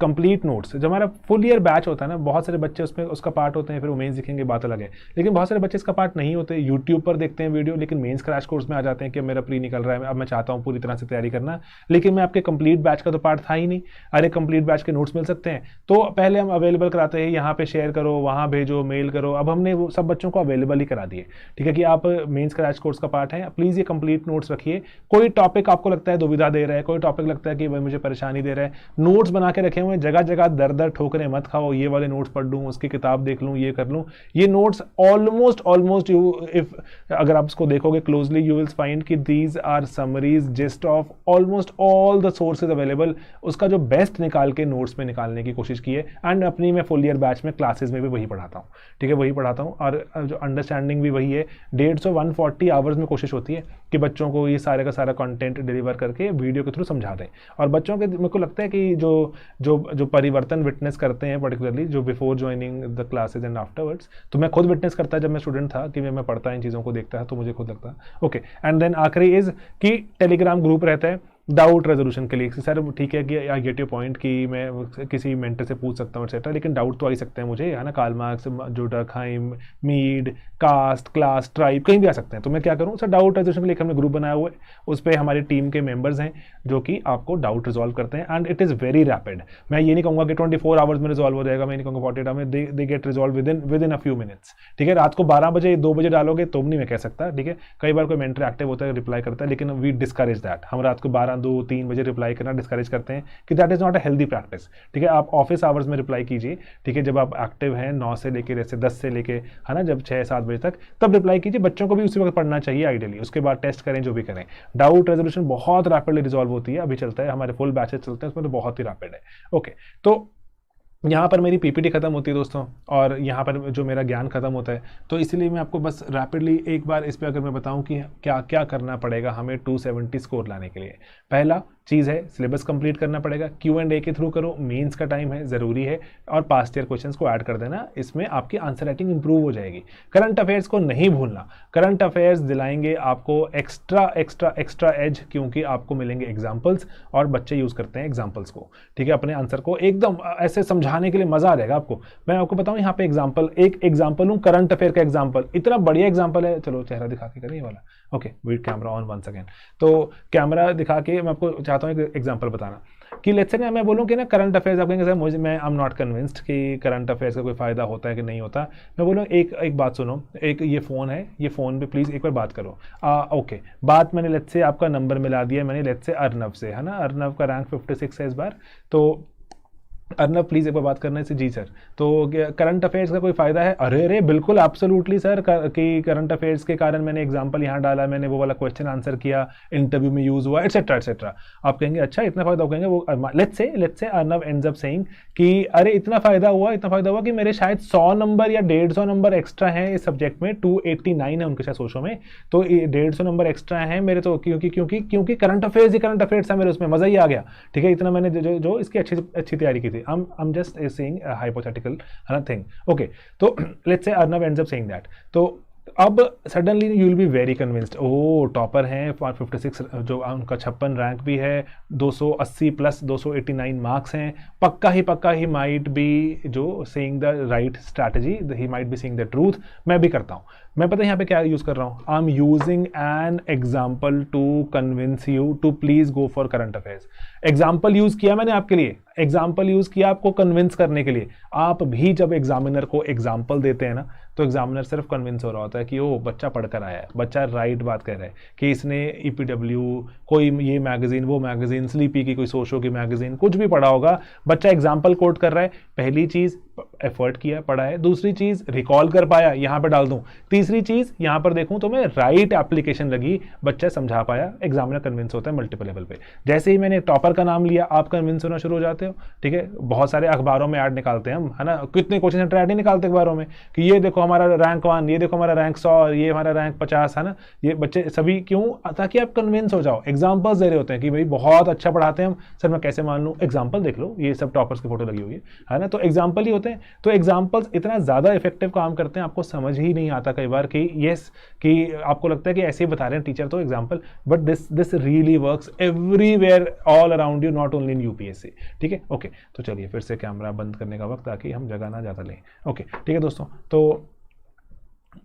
कंप्लीट नोट्स। जब हमारा फुल ईयर बैच होता है ना, बहुत सारे बच्चे उसमें उसका पार्ट होते हैं, फिर वो मेंस दिखेंगे बात अलग है, लेकिन बहुत सारे बच्चे इसका पार्ट नहीं होते, यूट्यूब पर देखते हैं वीडियो, लेकिन मेंस क्रैश कोर्स में आ जाते हैं कि मेरा प्री निकल रहा है, अब मैं चाहता हूँ पूरी तरह से तैयारी करना, लेकिन मैं आपके कंप्लीट बैच का तो पार्ट था ही नहीं। अरे कंप्लीट बैच के नोट्स मिल सकते हैं, तो पहले हम अवेलेबल कराते हैं, यहाँ पे शेयर करो, वहाँ भेजो, मेल करो, अब हमने वो सब बच्चों को अवेलेबल ही करा दिए, ठीक है, कि आप मेंस क्रैश कोर्स का पार्ट है, प्लीज़ ये कंप्लीट नोट्स रखिए। कोई टॉपिक आपको लगता है दुविधा दे रहा है, कोई टॉपिक लगता है कि भाई मुझे परेशानी दे रहा है, नोट्स बना के रखे हुए, जगह जगह दर ठोकरे मत खाओ, ये वाले नोट्स पढ़ लूँ, उसकी किताब देख लूँ, ये कर लूँ। ये नोट्स ऑलमोस्ट यू इफ अगर आप इसको देखोगे क्लोजली यू विल फाइंड कि these are summaries gist of almost all the sources available. उसका जो बेस्ट निकाल के नोट्स में निकालने की कोशिश की है, एंड अपनी मैं फुल ईयर बैच में क्लासेस में भी वही पढ़ाता हूँ, ठीक है, वही पढ़ाता हूँ, और जो अंडरस्टैंडिंग भी वही है। 150-140 आवर्स में कोशिश होती है कि बच्चों को ये सारे का सारा कंटेंट डिलीवर करके वीडियो के थ्रू समझा दें। और बच्चों के मेरे को लगता है कि जो परिवर्तन विटनेस करते हैं, पर्टिकुलरली जो before joining the classes and afterwards, तो मैं खुद विटनेस करता जब मैं स्टूडेंट था कि मैं पढ़ता इन चीज़ों को देखता है, तो मुझे खुद लगता है, ओके। एंड देन आखिरी इज कि टेलीग्राम ग्रुप रहता है, डाउट रेजोल्यूशन के लिए सर ठीक है कि आई गेट योर पॉइंट कि मैं किसी मेंटर से पूछ सकता हूँ एक्सेट्रा, लेकिन डाउट तो आ ही सकते हैं मुझे, है ना, Karl Marx, Durkheim, Mead, caste, class, tribe, कहीं भी आ सकते हैं। तो मैं क्या करूँ सर, डाउट रेजोल्यूशन के लिए हमने ग्रुप बनाया हुआ है, उस पर हमारी टीम के मेंबर्स हैं जो कि आपको डाउट रिजॉल्व करते हैं, and it is very rapid. मैं ये नहीं कहूँगा कि 24 आवर्स में रिजॉल्व हो जाएगा, मैं नहीं कहूँगा 48 आवर्स में, they get resolve with in a few minutes. ठीक है, रात को 12 बजे 2 बजे डालोगे तो नहीं मैं कह सकता। ठीक है, कई बार कोई मेंटर एक्टिव होता है, रिप्लाई करता है, लेकिन वी डिस्करेज दैट। हम रात को 12, 2, 3 बजे रिप्लाई करना डिस्करेज करते हैं कि that is not a healthy practice. ठीक है, आप ऑफिस आवर्स में रिप्लाई कीजिए। ठीक है, जब आप एक्टिव हैं 9 से लेकर जैसे 10 से लेके, है ना, जब 6-7 बजे तक, तब रिप्लाई कीजिए। बच्चों को भी उसी वक्त पढ़ना चाहिए आइडियली, उसके बाद टेस्ट करें जो भी करें। डाउट रेजोल्यूशन बहुत रैपिडली रिजॉल्व होती है, अभी चलता है हमारे फुल बैचेस चलते हैं उसमें, तो बहुत ही रैपिड है। ओके, तो यहाँ पर मेरी पीपीटी खत्म होती है दोस्तों, और यहाँ पर जो मेरा ज्ञान खत्म होता है, तो इसलिए मैं आपको बस रैपिडली एक बार इस पर अगर मैं बताऊँ कि क्या क्या करना पड़ेगा हमें 270 स्कोर लाने के लिए। पहला चीज़ है सिलेबस कंप्लीट करना पड़ेगा, Q&A के थ्रू करो, मेंस का टाइम है, ज़रूरी है, और पास्ट ईयर क्वेश्चंस को ऐड कर देना, इसमें आपकी आंसर राइटिंग इंप्रूव हो जाएगी। करंट अफेयर्स को नहीं भूलना, करंट अफेयर्स दिलाएंगे आपको एक्स्ट्रा एज, क्योंकि आपको मिलेंगे एग्जाम्पल्स, और बच्चे यूज़ करते हैं एग्जाम्पल्स को। ठीक है, अपने आंसर को एकदम ऐसे समझाने के लिए मज़ा आ जाएगा आपको। मैं आपको बताऊँ यहाँ पे एग्जाम्पल, एक एग्जाम्पल हूँ करंट अफेयर का एग्जाम्पल, इतना बढ़िया एग्जाम्पल है। चलो चेहरा दिखा के करें वाला, okay, wait camera on 1 second. तो कैमरा दिखा के मैं आपको चाहता हूँ एक एग्जांपल बताना कि लेट्स से मैं बोलूँ कि ना करंट अफेयर्स, आप कहेंगे सर मुझे, मैं आई एम नॉट कन्विंस्ड कि करंट अफेयर्स का कोई फ़ायदा होता है कि नहीं होता। मैं बोलूँ एक बात सुनो, एक ये फ़ोन है, ये फ़ोन पे प्लीज़ एक बार बात करो। ओके, बात मैंने लेट्स से आपका नंबर मिला दिया मैंने लेट्स से अर्नव से, है ना, अर्नव का रैंक 56 है इस बार, तो अर्नब प्लीज़ एक बार बात करना है जी सर। तो करंट अफेयर्स का कोई फ़ायदा है? अरे बिल्कुल एब्सोल्युटली सर, कि करंट अफेयर्स के कारण मैंने एग्जांपल यहाँ डाला, मैंने वो वाला क्वेश्चन आंसर किया, इंटरव्यू में यूज़ हुआ, एटसेट्रा एटसेट्रा। आप कहेंगे अच्छा इतना फ़ायदा हो, कहेंगे वो let's say Arnab ends up saying कि अरे इतना फ़ायदा हुआ कि मेरे शायद 100 नंबर या 150 नंबर एक्स्ट्रा हैं इस सब्जेक्ट में, 289 है उनके शायद सोशो में, तो 150 नंबर एक्स्ट्रा हैं मेरे, तो क्योंकि करंट अफेयर्स था मेरे, उसमें मज़ा ही आ गया। ठीक है, इतना मैंने जो इसकी अच्छी तैयारी की थी। I'm just saying a hypothetical thing. Okay, तो let's say Arnav ends up saying that. तो अब suddenly you will be very convinced, oh topper हैं 56, जो उनका 56 रैंक भी है, 280 प्लस 289 मार्क्स हैं, पक्का ही माइट बी जो saying the right strategy, he might be saying the truth. मैं भी करता हूँ, मैं पता है यहाँ पे क्या यूज़ कर रहा हूँ, I am using an example to convince you to please go for current affairs. Example use किया मैंने आपके लिए, एग्जाम्पल यूज़ किया आपको कन्विंस करने के लिए। आप भी जब एग्जामिनर को एग्जाम्पल देते हैं ना, तो एग्जामिनर सिर्फ कन्विंस हो रहा होता है कि ओ बच्चा पढ़कर आया है, बच्चा राइट बात कह रहा है, कि इसने EPW, कोई ये मैगजीन वो मैगजीन, स्लीपी की कोई सोशो की मैगजीन, कुछ भी पढ़ा होगा, बच्चा एग्जाम्पल कोट कर रहा है। पहली चीज़ एफर्ट किया, पढ़ा है, दूसरी चीज़ रिकॉल कर पाया, यहाँ पर डाल दूँ, तीसरी चीज़ यहाँ पर देखूँ तो मैं राइट एप्लीकेशन लगी, बच्चा समझा पाया, एग्जामिनर कन्विंस होता है मल्टीपल लेवल पे। जैसे ही मैंने टॉपर का नाम लिया, आप कन्विंस होना शुरू हो जाते हो। ठीक है, बहुत सारे अखबारों में ऐड निकालते हैं हम, है ना, कितने क्वेश्चन सेंटर ऐड नहीं निकालते अखबारों में कि ये देखो हमारा रैंक 1, ये देखो हमारा रैंक 100, ये हमारा रैंक 50, है ना, ये बच्चे सभी क्यों, ताकि आप कन्विंस हो जाओ। एग्जाम्पल्स दे रहे होते हैं कि भाई बहुत अच्छा पढ़ाते हैं हम, सर मैं कैसे मान लूँ, एग्जाम्पल देख लो, ये सब टॉपर्स की फोटो लगी हुई है ना, तो एग्जाम्पल ही होते हैं। तो एग्जाम्पल्स इतना ज़्यादा इफेक्टिव काम करते हैं, आपको समझ ही नहीं आता कई बार कि यस, कि आपको लगता है कि ऐसे ही बता रहे हैं टीचर तो example, but this really works everywhere all around you, not only in UPSC। ठीक है, ओके, तो चलिए फिर से कैमरा बंद करने का वक्त, ताकि हम जगह ना ज़्यादा लें। ओके, ठीक है दोस्तों, तो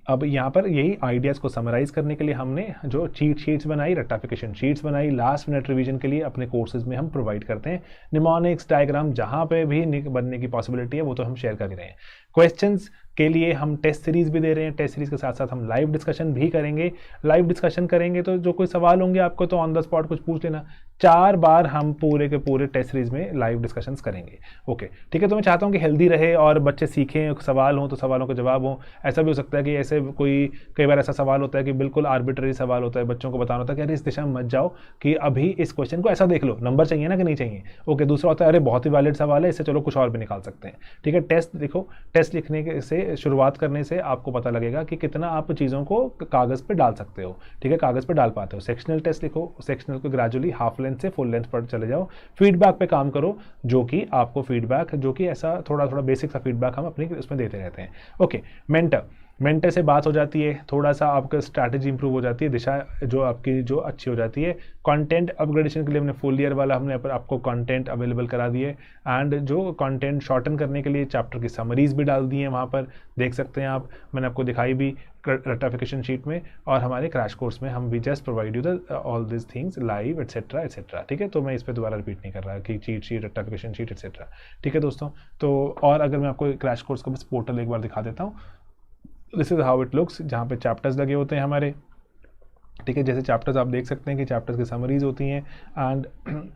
अब यहाँ पर यही आइडियाज़ को समराइज करने के लिए हमने जो चीट शीट्स बनाई, रेक्टिफिकेशन शीट्स बनाई, लास्ट मिनट रिवीजन के लिए अपने कोर्सेज में हम प्रोवाइड करते हैं। निमोनिक्स डायग्राम जहाँ पे भी बनने की पॉसिबिलिटी है वो तो हम शेयर कर ही रहे हैं। क्वेश्चंस के लिए हम टेस्ट सीरीज भी दे रहे हैं, टेस्ट सीरीज के साथ साथ हम लाइव डिस्कशन भी करेंगे। लाइव डिस्कशन करेंगे तो जो कोई सवाल होंगे आपको, तो ऑन द स्पॉट कुछ पूछ लेना। 4 बार हम पूरे के पूरे टेस्ट सीरीज में लाइव डिस्कशंस करेंगे। ओके, ठीक है, तो मैं चाहता हूँ कि हेल्दी रहे और बच्चे सीखें, सवाल हों तो सवालों के जवाब हों। ऐसा भी हो सकता है कि ऐसे कई बार ऐसा सवाल होता है कि बिल्कुल आर्बिट्ररी सवाल होता है, बच्चों को बताना होता है कि अरे इस दिशा में मत जाओ, कि अभी इस क्वेश्चन को ऐसा देख लो, नंबर चाहिए ना कि नहीं चाहिए। ओके, दूसरा होता है अरे बहुत ही वैलिड सवाल है, इससे चलो कुछ और भी निकाल सकते हैं। ठीक है, टेस्ट देखो, टेस्ट लिखने से शुरुआत करने से आपको पता लगेगा कि कितना आप चीज़ों को कागज़ पे डाल सकते हो। ठीक है, कागज़ पे डाल पाते हो। सेक्शनल टेस्ट लिखो, सेक्शनल को ग्रेजुअली हाफ लेंथ से फुल लेंथ पर चले जाओ। फीडबैक पे काम करो, जो कि आपको फीडबैक, जो कि ऐसा थोड़ा थोड़ा बेसिक सा फीडबैक हम अपनी उसमें देते रहते हैं। ओके, मेंटर, मेंटर से बात हो जाती है, थोड़ा सा आपका स्ट्रैटेजी इंप्रूव हो जाती है, दिशा जो आपकी जो अच्छी हो जाती है। कंटेंट अपग्रेडेशन के लिए हमने फुल ईयर वाला हमने आपको कंटेंट अवेलेबल करा दिए, एंड जो कंटेंट शॉर्टन करने के लिए चैप्टर की समरीज भी डाल दी हैं वहाँ पर, देख सकते हैं आप, मैंने आपको दिखाई भी रेक्टिफिकेशन शीट में। और हमारे क्रैश कोर्स में हम we just provide you the all this things live etcetera etcetera, ठीक है। तो मैं इस पर दोबारा रिपीट नहीं कर रहा कि cheat sheet, rectification sheet etcetera, ठीक है दोस्तों। तो और अगर मैं आपको क्रैश कोर्स का बस पोर्टल एक बार दिखा देता हूँ, this is how it looks, जहाँ पे चैप्टर्स लगे होते हैं हमारे, ठीक है। जैसे चैप्टर्स आप देख सकते हैं कि चैप्टर्स की समरीज होती हैं, एंड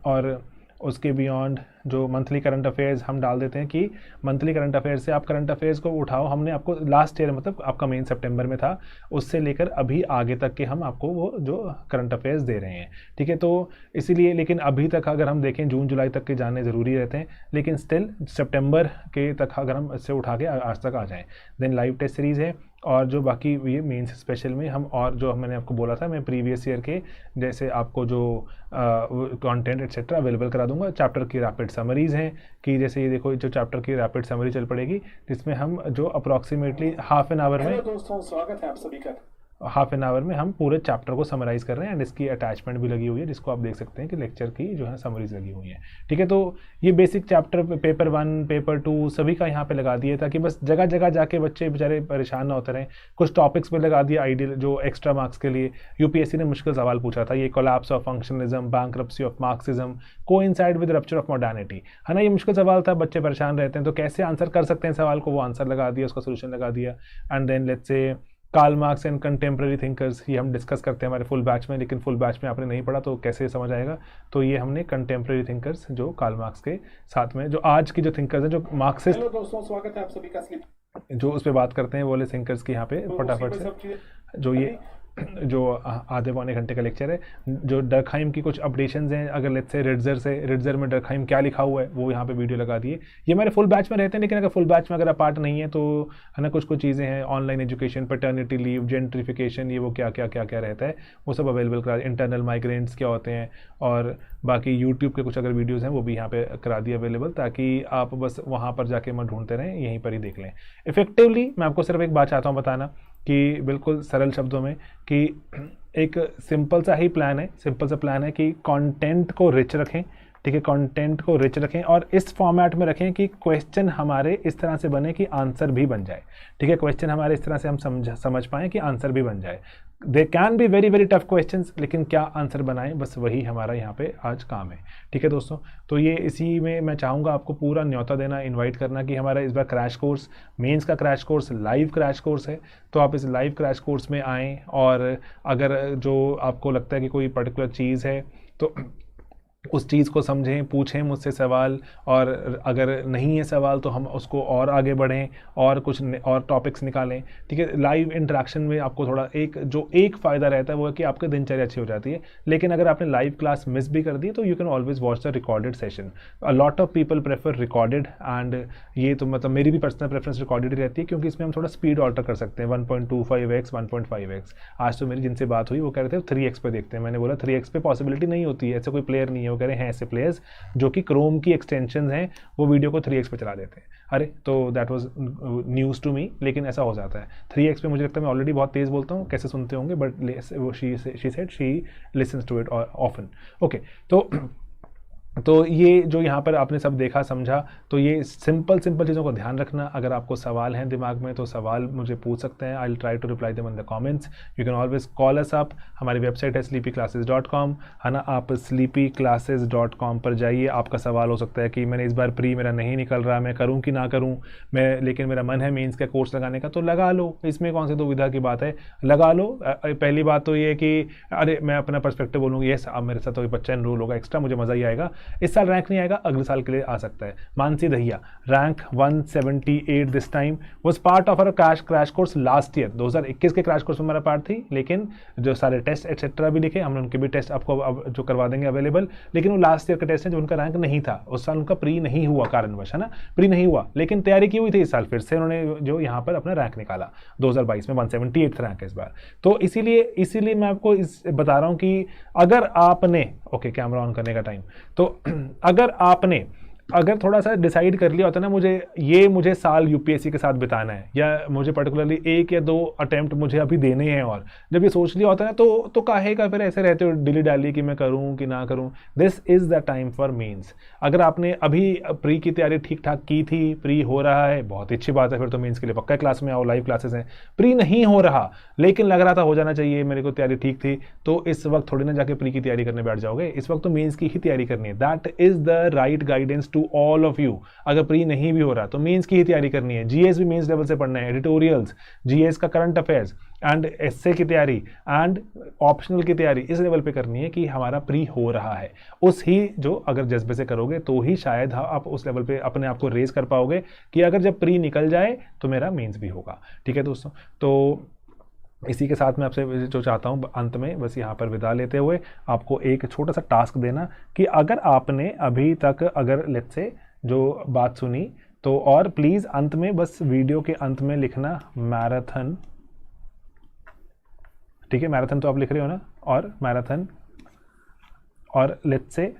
और उसके बियॉन्ड जो मंथली करंट अफेयर्स हम डाल देते हैं कि मंथली करंट अफेयर्स से आप करंट अफेयर्स को उठाओ। हमने आपको लास्ट ईयर, मतलब आपका मेन सितंबर में था, उससे लेकर अभी आगे तक के हम आपको वो जो करंट अफेयर्स दे रहे हैं, ठीक है। तो इसीलिए, लेकिन अभी तक अगर हम देखें जून जुलाई तक के जाने ज़रूरी रहते हैं, लेकिन स्टिल सितंबर के तक अगर हम इससे उठा के आज तक आ जाएँ, देन लाइव टेस्ट सीरीज़ है। और जो बाकी ये मेंस स्पेशल में हम, और जो मैंने आपको बोला था मैं प्रीवियस ईयर के जैसे आपको जो कंटेंट एटसेट्रा अवेलेबल करा दूंगा। चैप्टर की रैपिड समरीज हैं कि जैसे ये देखो, जो चैप्टर की रैपिड समरी चल पड़ेगी, जिसमें हम जो अप्रॉक्सीमेटली हाफ एन आवर में, दोस्तों स्वागत है आप सभी का, हाफ एन आवर में हम पूरे चैप्टर को समराइज कर रहे हैं, एंड इसकी अटैचमेंट भी लगी हुई है, जिसको आप देख सकते हैं कि लेक्चर की जो है समरीज लगी हुई है, ठीक है। तो ये बेसिक चैप्टर पेपर 1 पेपर 2 सभी का यहाँ पे लगा दिया, ताकि बस जगह जगह जाके बच्चे बेचारे परेशान ना होते रहें। कुछ टॉपिक्स पे लगा दिया आइडियल जो एक्स्ट्रा मार्क्स के लिए। यूपीएससी ने मुश्किल सवाल पूछा था, ये collapse of functionalism, bankruptcy of Marxism, coincide with rupture of modernity, है ना। ये मुश्किल सवाल था, बच्चे परेशान रहते हैं, तो कैसे आंसर कर सकते हैं सवाल को, वो आंसर लगा दिया, उसका सोल्यूशन लगा दिया। And then let's say Karl Marx and contemporary thinkers, ये हम डिस्कस करते हैं हमारे फुल बैच में, लेकिन फुल बैच में आपने नहीं पढ़ा तो कैसे समझ आएगा। तो ये हमने कंटेम्प्रेरी थिंकर्स जो कार्ल मार्क्स के साथ में जो आज की जो थिंकर्स हैं, जो मार्क्सिस्ट, हेलो दोस्तों स्वागत है आप सभी का, जो उस पर बात करते हैं वो वाले थिंकर्स की यहाँ पे फटाफट से, जो ये जो आधे पौने घंटे का लेक्चर है, जो डरखाइम की कुछ अपडेशंस हैं, अगर लेट्स से रिड्जर में डरखाइम क्या लिखा हुआ है वो यहाँ पे वीडियो लगा दिए। ये हमारे फुल बैच में रहते हैं, लेकिन अगर फुल बैच में अगर आप पार्ट नहीं है तो है ना, कुछ कुछ चीज़ें हैं, online education, paternity leave, gentrification, ये वो क्या क्या क्या क्या रहता है वो सब अवेलेबल करा, इंटरनल माइग्रेंट्स क्या होते हैं, और बाकी यूट्यूब के कुछ अगर वीडियोज़ हैं वो भी यहाँ पे करा दिए अवेलेबल, ताकि आप बस वहाँ पर जाके मत ढूंढते रहें, यहीं पर ही देख लें इफेक्टिवली। मैं आपको सिर्फ एक बात चाहता हूँ बताना कि बिल्कुल सरल शब्दों में कि एक सिंपल सा ही प्लान है, सिंपल सा प्लान है कि कंटेंट को रिच रखें, ठीक है, कंटेंट को रिच रखें और इस फॉर्मेट में रखें कि क्वेश्चन हमारे इस तरह से बने कि आंसर भी बन जाए, ठीक है। क्वेश्चन हमारे इस तरह से हम समझ पाएँ कि आंसर भी बन जाए। They can be very very tough questions, लेकिन क्या आंसर बनाएं, बस वही हमारा यहाँ पे आज काम है, ठीक है दोस्तों। तो ये इसी में मैं चाहूँगा आपको पूरा न्योता देना, इनवाइट करना कि हमारा इस बार क्रैश कोर्स, मेंस का crash course, live crash course है। तो आप इस लाइव क्रैश कोर्स में आएँ, और अगर जो आपको लगता है कि कोई पर्टिकुलर चीज़ है तो उस चीज़ को समझें, पूछें मुझसे सवाल, और अगर नहीं है सवाल तो हम उसको और आगे बढ़ें और कुछ और टॉपिक्स निकालें, ठीक है। लाइव इंटरेक्शन में आपको थोड़ा एक फ़ायदा रहता है वो है कि आपकी दिनचर्या अच्छी हो जाती है, लेकिन अगर आपने लाइव क्लास मिस भी कर दी तो you can always watch the recorded session. A lot of people prefer recorded, and ये तो मतलब मेरी भी पर्सनल प्रेफरेंस रिकॉर्डेड ही रहती है, क्योंकि इसमें हम थोड़ा स्पीड ऑल्टर कर सकते हैं, 1.25x 1.5x। आज तो मेरी जिनसे बात हुई वो कह रहे थे 3x पे देखते हैं, मैंने बोला 3x पे पॉसिबिलिटी नहीं होती है, ऐसे कोई प्लेयर नहीं है, कह रहे हैं ऐसे प्लेयर्स जो कि क्रोम की एक्सटेंशंस हैं वो वीडियो को 3x पे चला देते हैं। अरे तो that was news to me, लेकिन ऐसा हो जाता है। 3x पे मुझे लगता है मैं ऑलरेडी बहुत तेज़ बोलता हूँ, कैसे सुनते होंगे, but she said she listens to it often. Okay, तो ये जो यहाँ पर आपने सब देखा समझा, तो ये सिंपल चीज़ों को ध्यान रखना। अगर आपको सवाल हैं दिमाग में तो सवाल मुझे पूछ सकते हैं, I will try to reply them in the comments. You can always call us up, हमारी वेबसाइट है sleepyclasses.com, है ना। आप sleepyclasses.com पर जाइए, आपका सवाल हो सकता है कि मैंने इस बार प्री मेरा नहीं निकल रहा, मैं करूँ कि ना करूँ, लेकिन मेरा मन है मेंस का कोर्स लगाने का, तो लगा लो, इसमें कौन सी दुविधा की बात है, लगा लो। पहली बात तो ये कि अरे मैं अपना पर्सपेक्टिव बोलूँगी, यस अब मेरे साथ तो बच्चा एनरोल होगा एक्स्ट्रा, मुझे मज़ा ही आएगा, इस साल रैंक नहीं आएगा, अगले साल के लिए आ सकता है। Mansi Dahiya rank 178 this time, was part of our crash course last year, 2021 के क्रैश कोर्स में हमारा पार्ट थी, लेकिन जो सारे टेस्ट एक्सेट्रा भी लिखे हमने, उनके भी टेस्ट आपको अब जो करवा देंगे अवेलेबल, लेकिन वो लास्ट ईयर का टेस्ट है जो उनका रैंक नहीं था, उस साल उनका प्री नहीं हुआ कारणवश, है ना, प्री नहीं हुआ, लेकिन तैयारी की हुई थी, इस साल फिर से उन्होंने जो यहाँ पर अपना रैंक निकाला 2022 में 178 रैंक है इस बार। तो इसीलिए मैं आपको बता रहा हूँ कि अगर आपने, ओके कैमरा ऑन करने का टाइम, तो अगर आपने अगर थोड़ा सा डिसाइड कर लिया होता ना मुझे साल यूपीएससी के साथ बिताना है, या मुझे पर्टिकुलरली 1 या 2 अटेम्प्ट मुझे अभी देने हैं, और जब ये सोच लिया होता है ना तो काहे का फिर ऐसे रहते हो डिली डाली कि मैं करूँ कि ना करूँ। This is the time for mains. अगर आपने अभी प्री की तैयारी ठीक ठाक की थी, प्री हो रहा है, बहुत अच्छी बात है, फिर तो मेंस के लिए पक्का क्लास में आओ, लाइव क्लासेस हैं। प्री नहीं हो रहा लेकिन लग रहा था हो जाना चाहिए, मेरे को तैयारी ठीक थी, तो इस वक्त थोड़ी ना जाके प्री की तैयारी करने बैठ जाओगे, इस वक्त तो मेंस की ही तैयारी करनी है। That is the right guidance to all of you. अगर प्री नहीं भी हो रहा तो मेंस की ही तैयारी करनी है। जीएस भी मेंस लेवल से पढ़ना है, एडिटोरियल्स, जीएस का करंट अफेयर्स एंड एसए की तैयारी एंड ऑप्शनल की तैयारी इस लेवल पे करनी है कि हमारा प्री हो रहा है। उस ही जो अगर जज्बे से करोगे तो ही शायद आप उस लेवल पे अपने आप को रेज कर पाओगे कि अगर जब प्री निकल जाए तो मेरा मेंस भी होगा। ठीक है दोस्तों, तो इसी के साथ मैं आपसे जो चाहता हूँ अंत में बस यहाँ पर विदा लेते हुए आपको एक छोटा सा टास्क देना कि अगर आपने अभी तक अगर लेट्स से जो बात सुनी तो, और प्लीज़ अंत में बस वीडियो के अंत में लिखना मैराथन। ठीक है, मैराथन तो आप लिख रहे हो ना, और मैराथन, और लेट्स से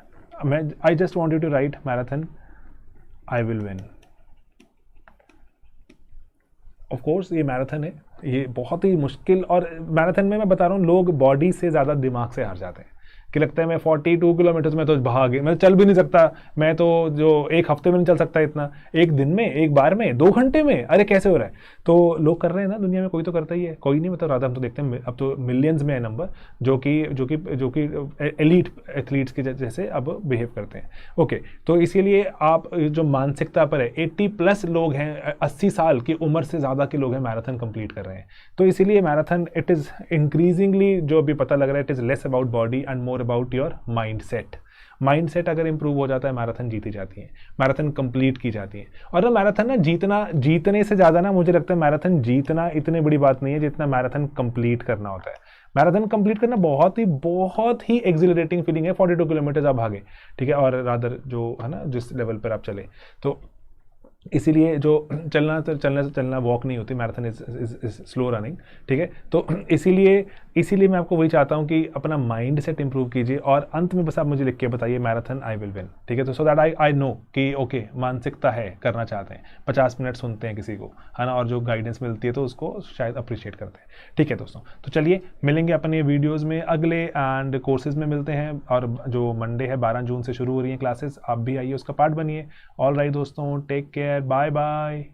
मैं I just want you to write marathon I will win. Of course ये मैराथन है, ये बहुत ही मुश्किल, और मैराथन में मैं बता रहा हूँ लोग बॉडी से ज़्यादा दिमाग से हार जाते हैं कि लगता है मैं 42 किलोमीटर्स में तो भाग, मैं चल भी नहीं सकता, मैं तो जो एक हफ्ते में नहीं चल सकता इतना, एक दिन में, एक बार में, 2 घंटे में, अरे कैसे हो रहा है। तो लोग कर रहे हैं ना दुनिया में, कोई तो करता ही है, कोई नहीं मतलब राधा हम तो देखते हैं अब तो मिलियंस में है नंबर जो कि एलीट एथलीट्स के जैसे अब बिहेव करते हैं। ओके, तो इसीलिए आप जो मानसिकता पर है, 80+ लोग हैं, 80 साल की उम्र से ज़्यादा के लोग हैं मैराथन कंप्लीट कर रहे हैं। तो इसीलिए मैराथन इट इज़ इंक्रीजिंगली जो अभी पता लग रहा है it is less about body and more about your mindset अगर इंप्रूव हो जाता है मैराथन जीती जाती है, मैराथन कंप्लीट की जाती है। और ना मैराथन ना जीतने से ज़्यादा ना मुझे लगता है मैराथन जीतना इतनी बड़ी बात नहीं है जितना मैराथन कंप्लीट करना होता है। मैराथन कंप्लीट करना बहुत ही एक्सिलरेटिंग फीलिंग है। 42 किलोमीटर आप भागे, ठीक है, और रादर जो है ना जिस लेवल पर आप चले, तो इसीलिए जो चलना वॉक नहीं होती, मैराथन इज स्लो रनिंग। ठीक है, तो इसीलिए मैं आपको वही चाहता हूँ कि अपना माइंड सेट इंप्रूव कीजिए, और अंत में बस आप मुझे लिख के बताइए मैराथन आई विल विन। ठीक है, तो सो दैट आई नो कि ओके मानसिकता है, करना चाहते हैं, 50 मिनट सुनते हैं किसी को, है ना, और जो गाइडेंस मिलती है तो उसको शायद अप्रिशिएट करते हैं। ठीक है दोस्तों, तो चलिए मिलेंगे अपने वीडियोज़ में अगले एंड कोर्सेज में मिलते हैं, और जो मंडे है 12 जून से शुरू हो रही है क्लासेस, आप भी आइए उसका पार्ट बनिए। ऑल राइट दोस्तों, टेक केयर, बाय बाय।